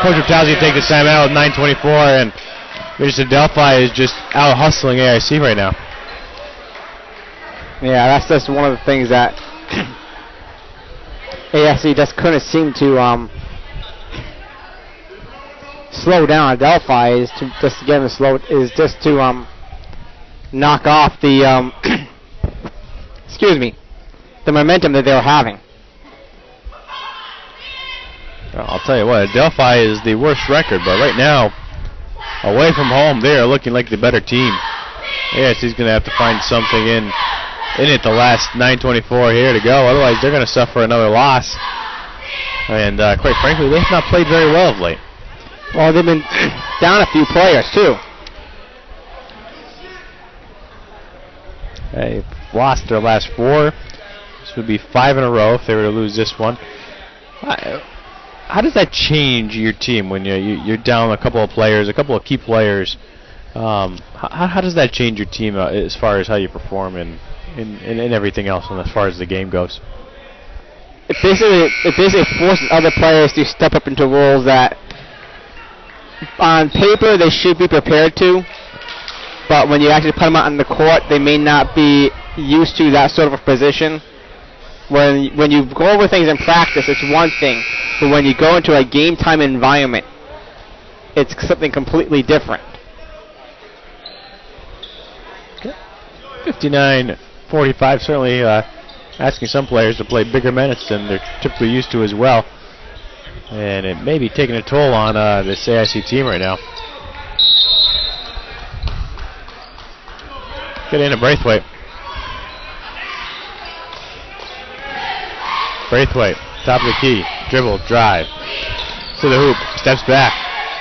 Coach Rutowski takes the timeout with 9:24, and Mr. Adelphi is just out hustling AIC right now. Yeah, that's just one of the things that AIC just couldn't seem to slow down Adelphi. Is to just get them slow. Is just to knock off the excuse me, the momentum that they were having. Well, I'll tell you what, Adelphi is the worst record, but right now, away from home, they are looking like the better team. AIC's going to have to find something in it the last 9:24 here to go. Otherwise, they're going to suffer another loss. And quite frankly, they've not played very well of late. Well, they've been down a few players, too. They've lost their last 4. This would be 5 in a row if they were to lose this one. How does that change your team when you're down a couple of players, a couple of key players? How does that change your team as far as how you perform and everything else, and as far as the game goes? It basically forces other players to step up into roles that, on paper, they should be prepared to. But when you actually put them out on the court, they may not be used to that sort of a position. When you go over things in practice, it's one thing. But when you go into a game-time environment, it's something completely different. 59-45, certainly asking some players to play bigger minutes than they're typically used to as well. And it may be taking a toll on this AIC team right now. Get into Braithwaite. Braithwaite, top of the key, dribble, drive. To the hoop, steps back.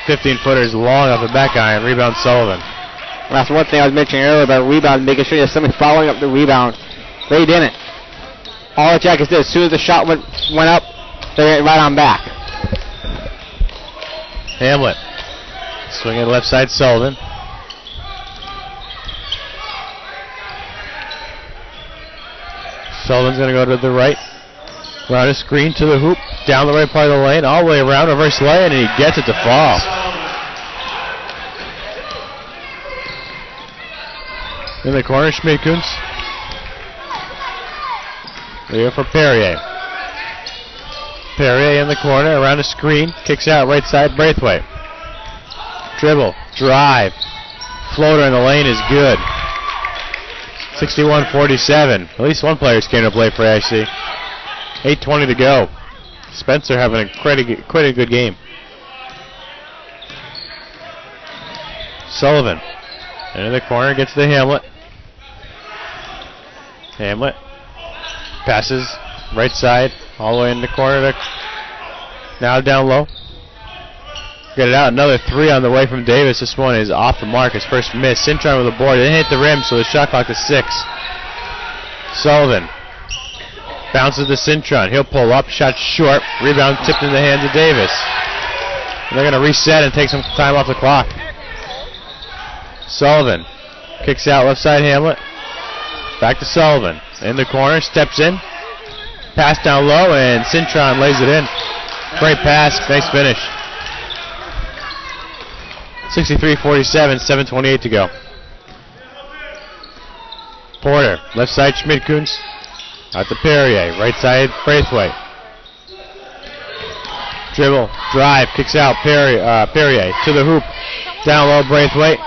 15-footers long off the back iron, rebound Sullivan. That's one thing I was mentioning earlier about rebound, making sure there's somebody following up the rebound. They didn't. All the Jackets did, as soon as the shot went up, they went right on back. Hamlet, swinging left side, Sullivan. Sullivan's going to go to the right. Around a screen to the hoop, down the right part of the lane, all the way around, reverse lay, and he gets it to fall. In the corner, Schmidkuns. Here for Perrier. Perrier in the corner, around a screen, kicks out right side, Braithwaite. Dribble, drive, floater in the lane is good. 61-47. At least one player's came to play for AIC. 8:20 to go. Spencer having quite a good game. Sullivan in the corner, gets to Hamlet. Hamlet passes right side all the way in the corner. Now down low. Get it out. Another three on the way from Davis. This one is off the mark. His first miss. Cintron with the board. It didn't hit the rim, so the shot clock is 6. Sullivan bounces to Cintron. He'll pull up. Shot short. Rebound tipped in the hands of Davis. And they're going to reset and take some time off the clock. Sullivan kicks out left side, Hamlet. Back to Sullivan. In the corner. Steps in. Pass down low, and Cintron lays it in. Great pass. Nice finish. 63-47, 7:28 to go. Porter, left side Schmidkuns. Out to Perrier, right side Braithwaite. Dribble, drive, kicks out Perrier to the hoop. Down low Braithwaite.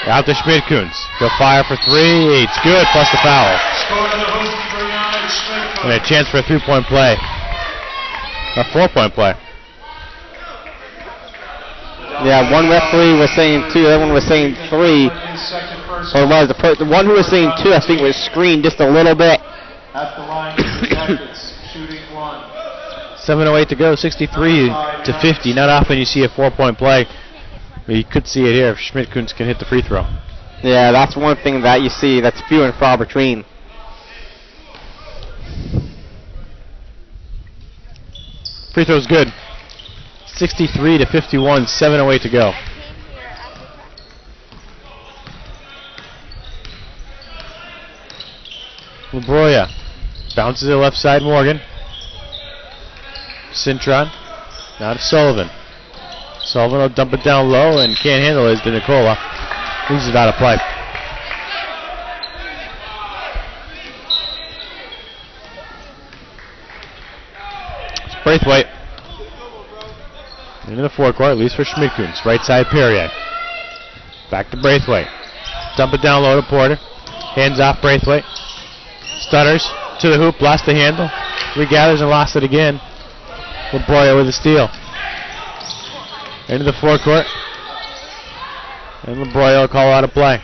Out to Schmidkuns. He'll fire for three. It's good, plus the foul. And a chance for a 3-point play. A 4-point play. Yeah, one referee was saying 2, the other one was saying 3. Or was the one who was saying 2, I think, was screened just a little bit. At the line, Jackets, shooting 1. 7:08 to go, 63-50. Not often you see a 4-point play. But you could see it here if Schmidkuns can hit the free throw. Yeah, that's one thing that you see that's few and far between. Free throw's good. 63-51, 7:08 to go. LaBroya bounces it left side, Morgan. Cintron, now to Sullivan. Sullivan will dump it down low and can't handle it to Nicola. Loses it out of play. It's Braithwaite. Into the forecourt, at least for Schmidkuns. Right side, Perrier. Back to Braithwaite. Dump it down low to Porter. Hands off Braithwaite. Stutters to the hoop, lost the handle. Regathers and lost it again. LaBroya with a steal. Into the forecourt. And LaBroya will call out a play.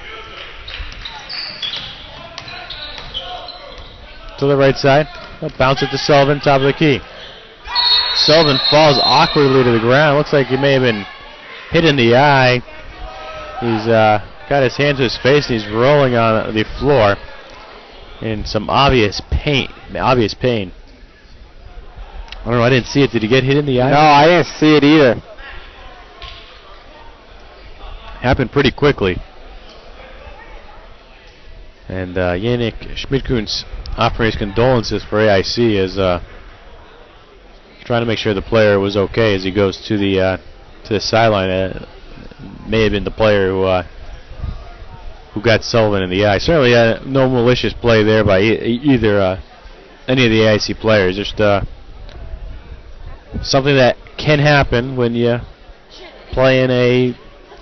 To the right side. He'll bounce it to Sullivan, top of the key. Sullivan falls awkwardly to the ground. Looks like he may have been hit in the eye. He's got his hands to his face and he's rolling on the floor in some obvious pain. I don't know, I didn't see it. Did he get hit in the eye? No, I didn't see it either. Happened pretty quickly. And Yannick Schmidkuns offering his condolences for AIC as trying to make sure the player was okay as he goes to the sideline. May have been the player who got Sullivan in the eye. Certainly no malicious play there by either any of the AIC players. Just something that can happen when you play in a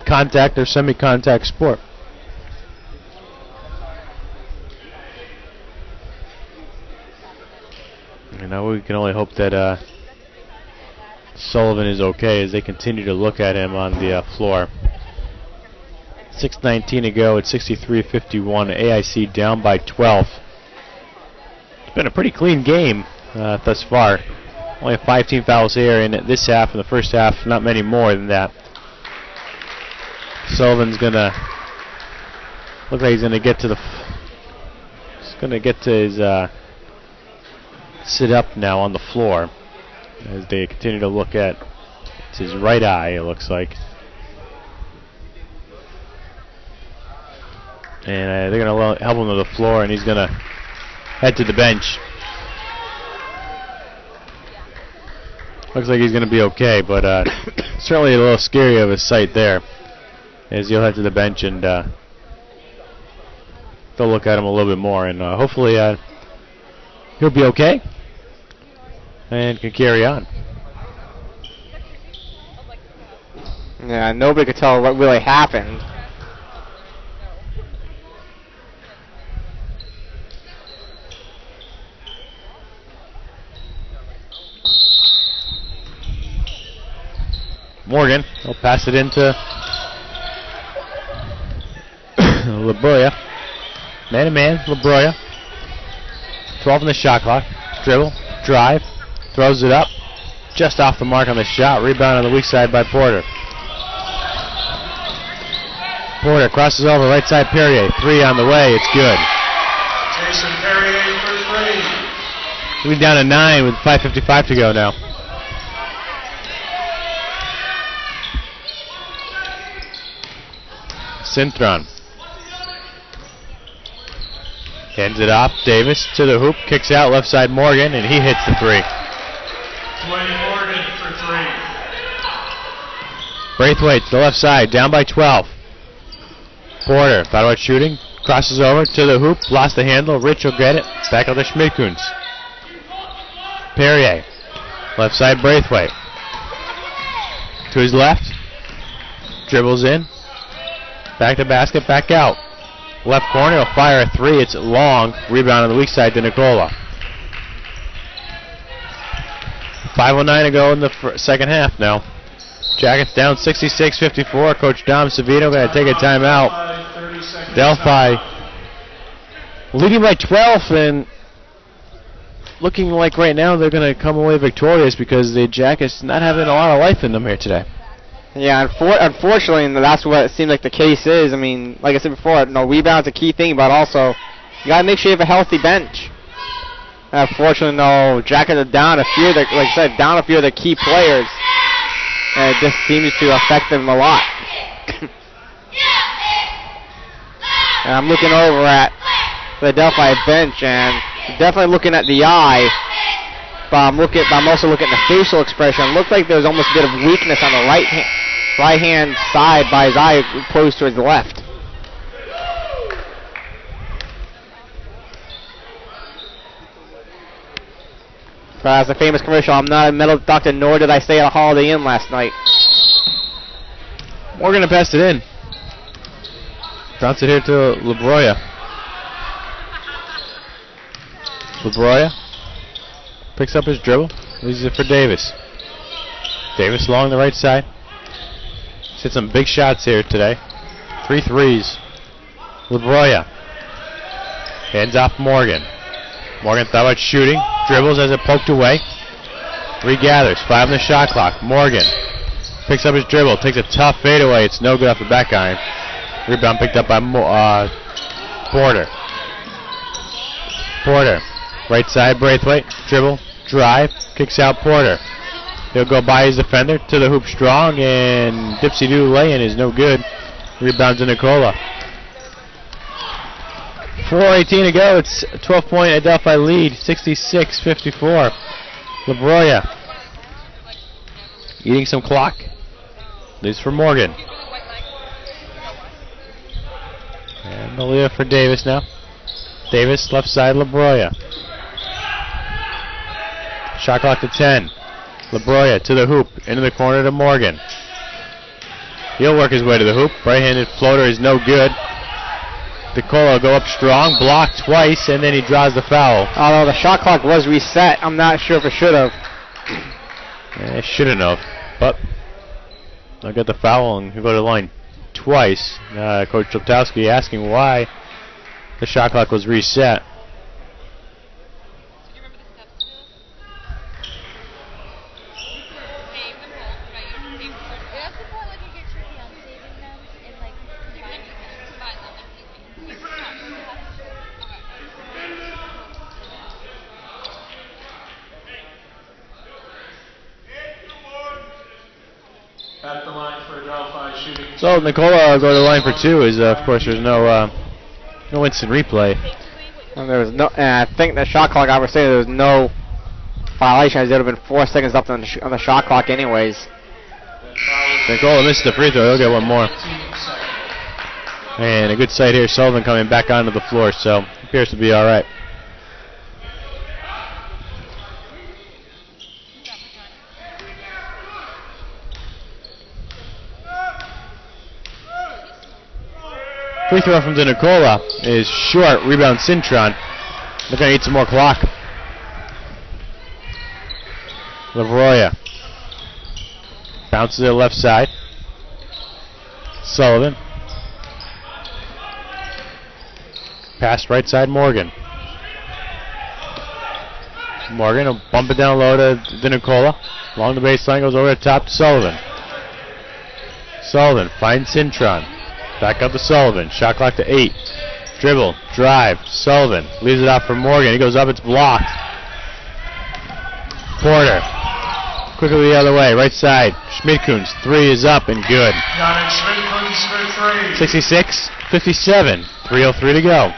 contact or semi-contact sport. now we can only hope that Sullivan is okay as they continue to look at him on the floor. 6:19 to go. It's 63-51. AIC down by 12. It's been a pretty clean game thus far. Only 5 team fouls here in this half. In the first half, not many more than that. Sullivan's gonna look like he's gonna get to the. He's gonna get to his sit up now on the floor as they continue to look at his right eye. It looks like, and they're gonna help him to the floor, and he's gonna head to the bench. Looks like he's going to be okay, but certainly a little scary of a sight there as he'll head to the bench, and they'll look at him a little bit more, and hopefully he'll be okay and can carry on. Yeah, nobody could tell what really happened. Morgan, he'll pass it into LaBroya. Man-to-man, LaBroya. 12 in the shot clock. Dribble, drive, throws it up. Just off the mark on the shot. Rebound on the weak side by Porter. Porter crosses over, right side Perrier. 3 on the way, it's good. Jason Perrier for 3. We're down to 9 with 5:55 to go now. Cintron hands it off. Davis to the hoop, kicks out left side Morgan, and he hits the 3. Dwayne Morgan for 3. Braithwaite to the left side, down by 12. Porter, thought about shooting, crosses over to the hoop, lost the handle. Rich will get it. Back out to Schmidkuns. Perrier, left side Braithwaite. To his left, dribbles in. Back to basket, back out. Left corner, he'll fire a 3. It's long. Rebound on the weak side to Nicola. 5:09 to go in the second half now. Jackets down 66-54. Coach Dom Savino going to take a timeout. Adelphi leading by 12, and looking like right now they're going to come away victorious because the Jackets not having a lot of life in them here today. Yeah, unfortunately, and that's what it seems like the case is. I mean, like I said before, rebound's a key thing, but also you got to make sure you have a healthy bench. Unfortunately, Jackets are down a few of the, like I said, down a few of the key players, and it just seems to affect them a lot. And I'm looking over at the Adelphi bench, and definitely looking at the eye. But I'm also looking at the facial expression. It looked like there was almost a bit of weakness on the right hand side by his eye opposed to his left. But as a famous commercial, I'm not a metal doctor, nor did I stay at a Holiday Inn last night. Morgan passed it in. Bounce it here to LaBroya. LaBroya picks up his dribble, leaves it for Davis. Davis along the right side. He's hit some big shots here today. 3 threes. LaBroya hands off Morgan. Morgan thought about shooting. Dribbles as it poked away. Regathers. 5 on the shot clock. Morgan picks up his dribble. Takes a tough fadeaway. It's no good off the back iron. Rebound picked up by Porter. Porter. Right side Braithwaite. Dribble. Drive. Kicks out Porter. He'll go by his defender to the hoop strong, and dipsy-doo lay-in is no good. Rebound to Nicola. 4:18 to go. It's a 12-point Adelphi lead, 66-54. LaBroya eating some clock. Leaves for Morgan. And the lead for Davis now. Davis, left side, LaBroya. Shot clock to 10. LaBroya to the hoop, into the corner to Morgan. He'll work his way to the hoop. Right-handed floater is no good. DeCola will go up strong, blocked twice, and then he draws the foul. Although the shot clock was reset, I'm not sure if it should have. It shouldn't have, but I'll get the foul and he'll go to the line twice. Coach Liptowski asking why the shot clock was reset. At the line for Adelphi shooting. So Nicola will go to the line for two. Is of course there's no instant replay. And there was no. And I think the shot clock. I was saying there was no violation. There would have been 4 seconds left on the shot clock, anyways. Nicola missed the free throw. He'll get one more. And a good sight here. Sullivan coming back onto the floor, so appears to be all right. Free throw from Nicola is short. Rebound Cintron. They're going to need some more clock. Lavroya bounces to the left side. Sullivan. Pass right side Morgan. Morgan will bump it down low to Nicola. Along the baseline, goes over the top to Sullivan. Sullivan finds Cintron. Back up to Sullivan. Shot clock to 8. Dribble. Drive. Sullivan leaves it out for Morgan. He goes up. It's blocked. Porter. Quickly the other way. Right side. Schmidtkuns. 3 is up and good. Got it. Schmidtkuns for 3. 66-57. 3:03 to go.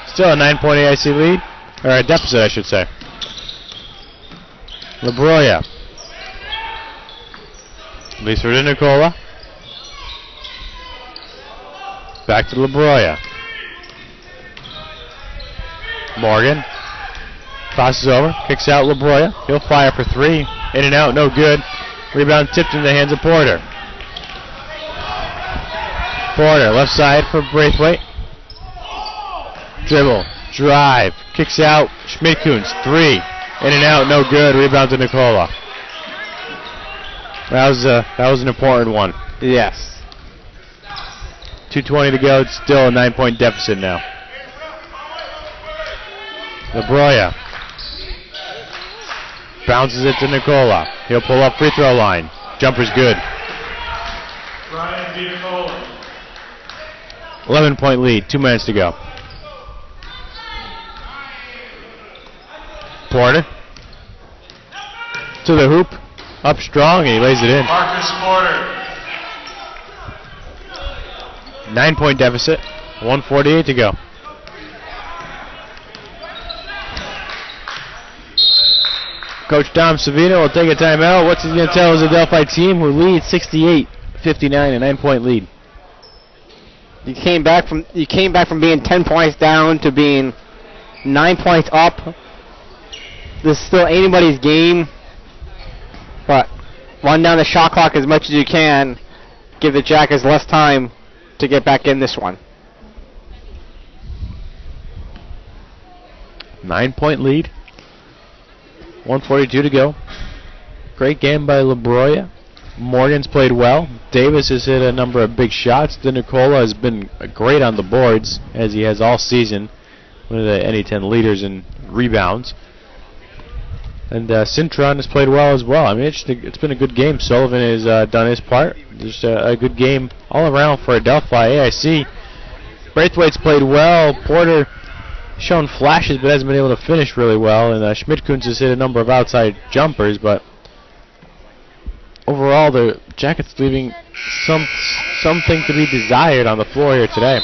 Still a 9-point AIC lead. Or a deficit, I should say. Labroya. Leaves for Nicola. Back to Labroya. Morgan crosses over, kicks out Labroya. He'll fire for 3. In and out, no good. Rebound tipped in the hands of Porter. Porter, left side for Braithwaite. Dribble, drive, kicks out. Schmidtkuns, 3. In and out, no good. Rebound to Nicola. That was an important one. Yes. 2:20 to go. It's still a 9-point deficit now. Labroya bounces it to Nicola. He'll pull up free throw line. Jumper's good. Brian D. Nicola. 11-point lead. 2 minutes to go. Porter to the hoop. Up strong and he lays it in. Marcus Porter. 9-point deficit, 1:48 to go. Coach Dom Savino will take a timeout. What's he going to tell his Adelphi team, who leads 68-59, a 9-point lead? You came back from being 10 points down to being 9 points up. This is still anybody's game, but run down the shot clock as much as you can. Give the Jackets less time to get back in this one. 9-point lead. 1:42 to go. Great game by Labroya. Morgan's played well. Davis has hit a number of big shots. DeNicola has been great on the boards, as he has all season. One of the NE10 leaders in rebounds. And Cintron has played well as well. I mean, it's been a good game. Sullivan has done his part. Just a good game all around for Adelphi AIC. Braithwaite's played well. Porter shown flashes but hasn't been able to finish really well. And Schmidtkuns has hit a number of outside jumpers. But overall, the Jackets leaving something to be desired on the floor here today.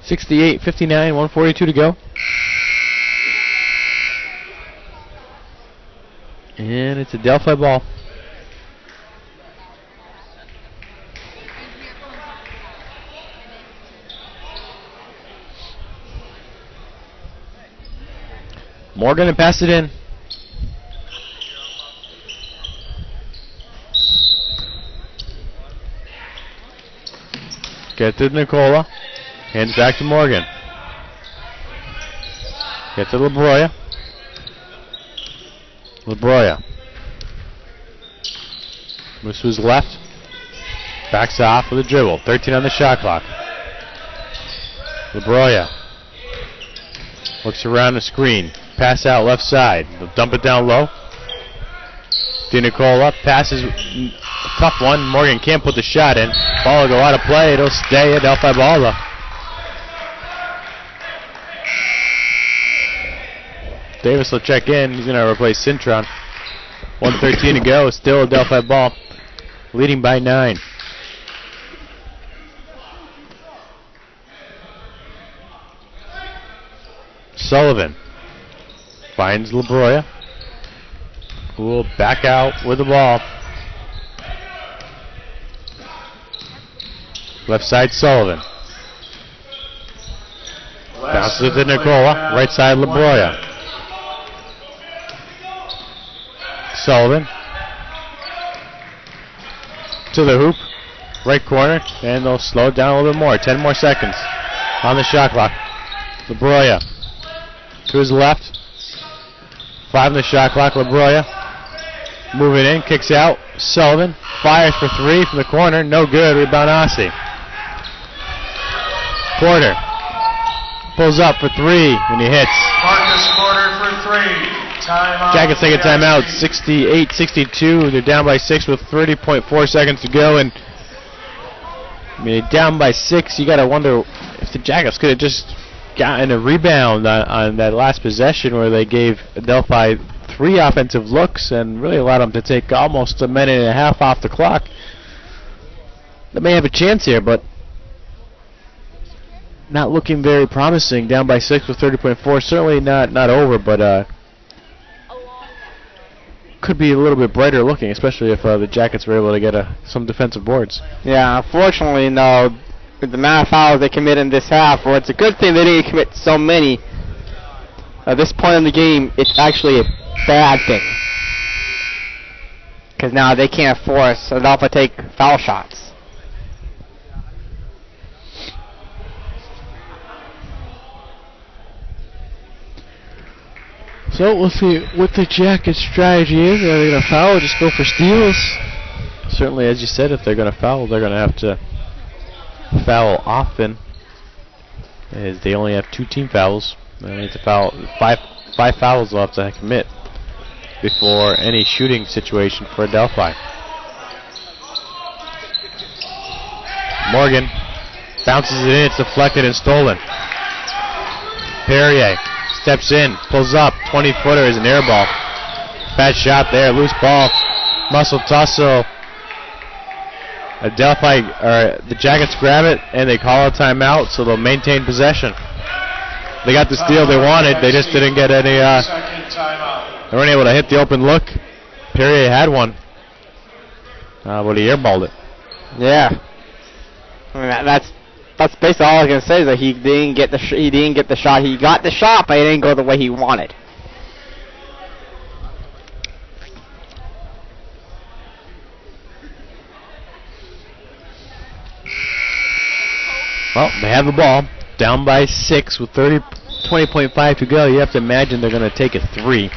68-59, 1:42 to go. And it's a Adelphi ball. Morgan to pass it in. Get to Nicola. Hands back to Morgan. Get to LaBroya. LaBroya. Moves to his left. Backs off with a dribble. 13 on the shot clock. LaBroya. Looks around the screen. Pass out left side. They'll dump it down low. DiNicola passes. Tough one. Morgan can't put the shot in. Ball will go out of play. It'll stay at Adelphi ball though. Davis will check in. He's going to replace Cintron. 1:13 to go. Still Adelphi ball. Leading by 9. Sullivan finds LaBroya, who will back out with the ball. Left side Sullivan. Bounces it to Nicola. Right side LaBroya. Sullivan to the hoop. Right corner. And they'll slow it down a little bit more. 10 more seconds on the shot clock. LaBroya to his left. 5 on the shot clock. LaBroya moving in. Kicks out. Sullivan fires for 3 from the corner. No good. Rebound Ossie. Porter pulls up for 3 and he hits. Marcus Porter for 3. Timeout. Jackets take a timeout. 68-62. They're down by 6 with 30.4 seconds to go. And I mean, they're down by 6. You got to wonder if the Jackets could have just gotten a rebound on that last possession where they gave Adelphi 3 offensive looks and really allowed them to take almost a minute and a half off the clock. They may have a chance here, but not looking very promising. Down by 6 with 30.4. Certainly not over, but could be a little bit brighter looking, especially if the Jackets were able to get some defensive boards. Yeah, unfortunately, no. With the amount of fouls they commit in this half, well, it's a good thing they didn't commit so many. At this point in the game, it's actually a bad thing. Because now they can't force Adelphi to take foul shots. So we'll see what the Jackets' strategy is. Are they going to foul or just go for steals? Certainly, as you said, if they're going to foul, they're going to have to foul often, as they only have 2 team fouls. They need to foul 5 fouls they'll have to commit before any shooting situation for Adelphi. Morgan bounces it in. It's deflected and stolen. Perrier steps in, pulls up, 20-footer is an air ball. Bad shot there, loose ball, muscle tussle. Adelphi, the Jackets grab it and they call a timeout, so they'll maintain possession. They got the steal they wanted, they just didn't get any. They weren't able to hit the open look. Perrier had one, but he airballed it. Yeah, I mean, that's basically all I can say is that he didn't get the shot. He got the shot, but it didn't go the way he wanted. Well, they have the ball, down by 6 with 20.5 to go. You have to imagine they're going to take a 3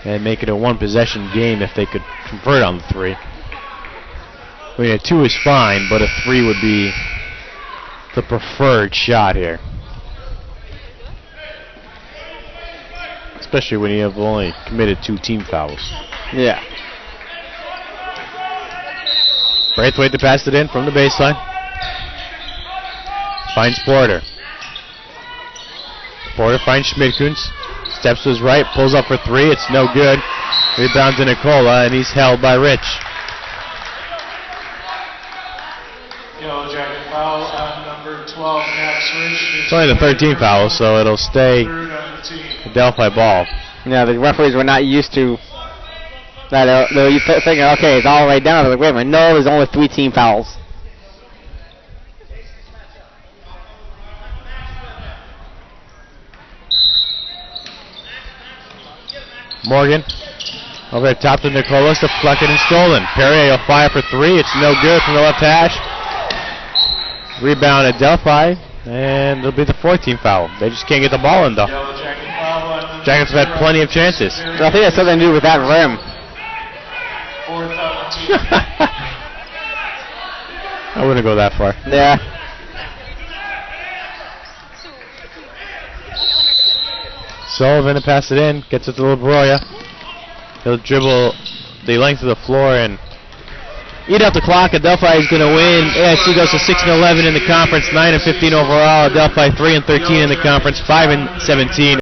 and make it a 1-possession game if they could convert on the 3. I mean, a 2 is fine, but a 3 would be the preferred shot here. Especially when you have only committed 2 team fouls. Yeah. Braithwaite to pass it in from the baseline. Finds Porter. Porter finds Schmidkuns. Steps to his right, pulls up for 3. It's no good. Rebound to Nicola, and he's held by Rich. Yellow jacket foul on number 12, Max Rich. It's only the 13th foul, so it'll stay Adelphi ball. Yeah, the referees were not used to that. They were thinking, okay, it's all the way down. They're like, wait a minute, no, there's only 3 team fouls. Morgan over the top to Nicolas, deflected and stolen. Perrier will fire for 3. It's no good from the left hash. Rebound Adelphi, and it'll be the 14th foul. They just can't get the ball in, though. Yellow jacket foul on the Jackets have had plenty of chances. So I think that's something to do with that rim. fourth on the team. I wouldn't go that far. Yeah. Sullivan to pass it in, gets it to LeBroya. He'll dribble the length of the floor and eat up the clock. Adelphi is going to win. AIC goes to 6-11 in the conference, 9-15 overall. Adelphi 3-13 in the conference, 5-17.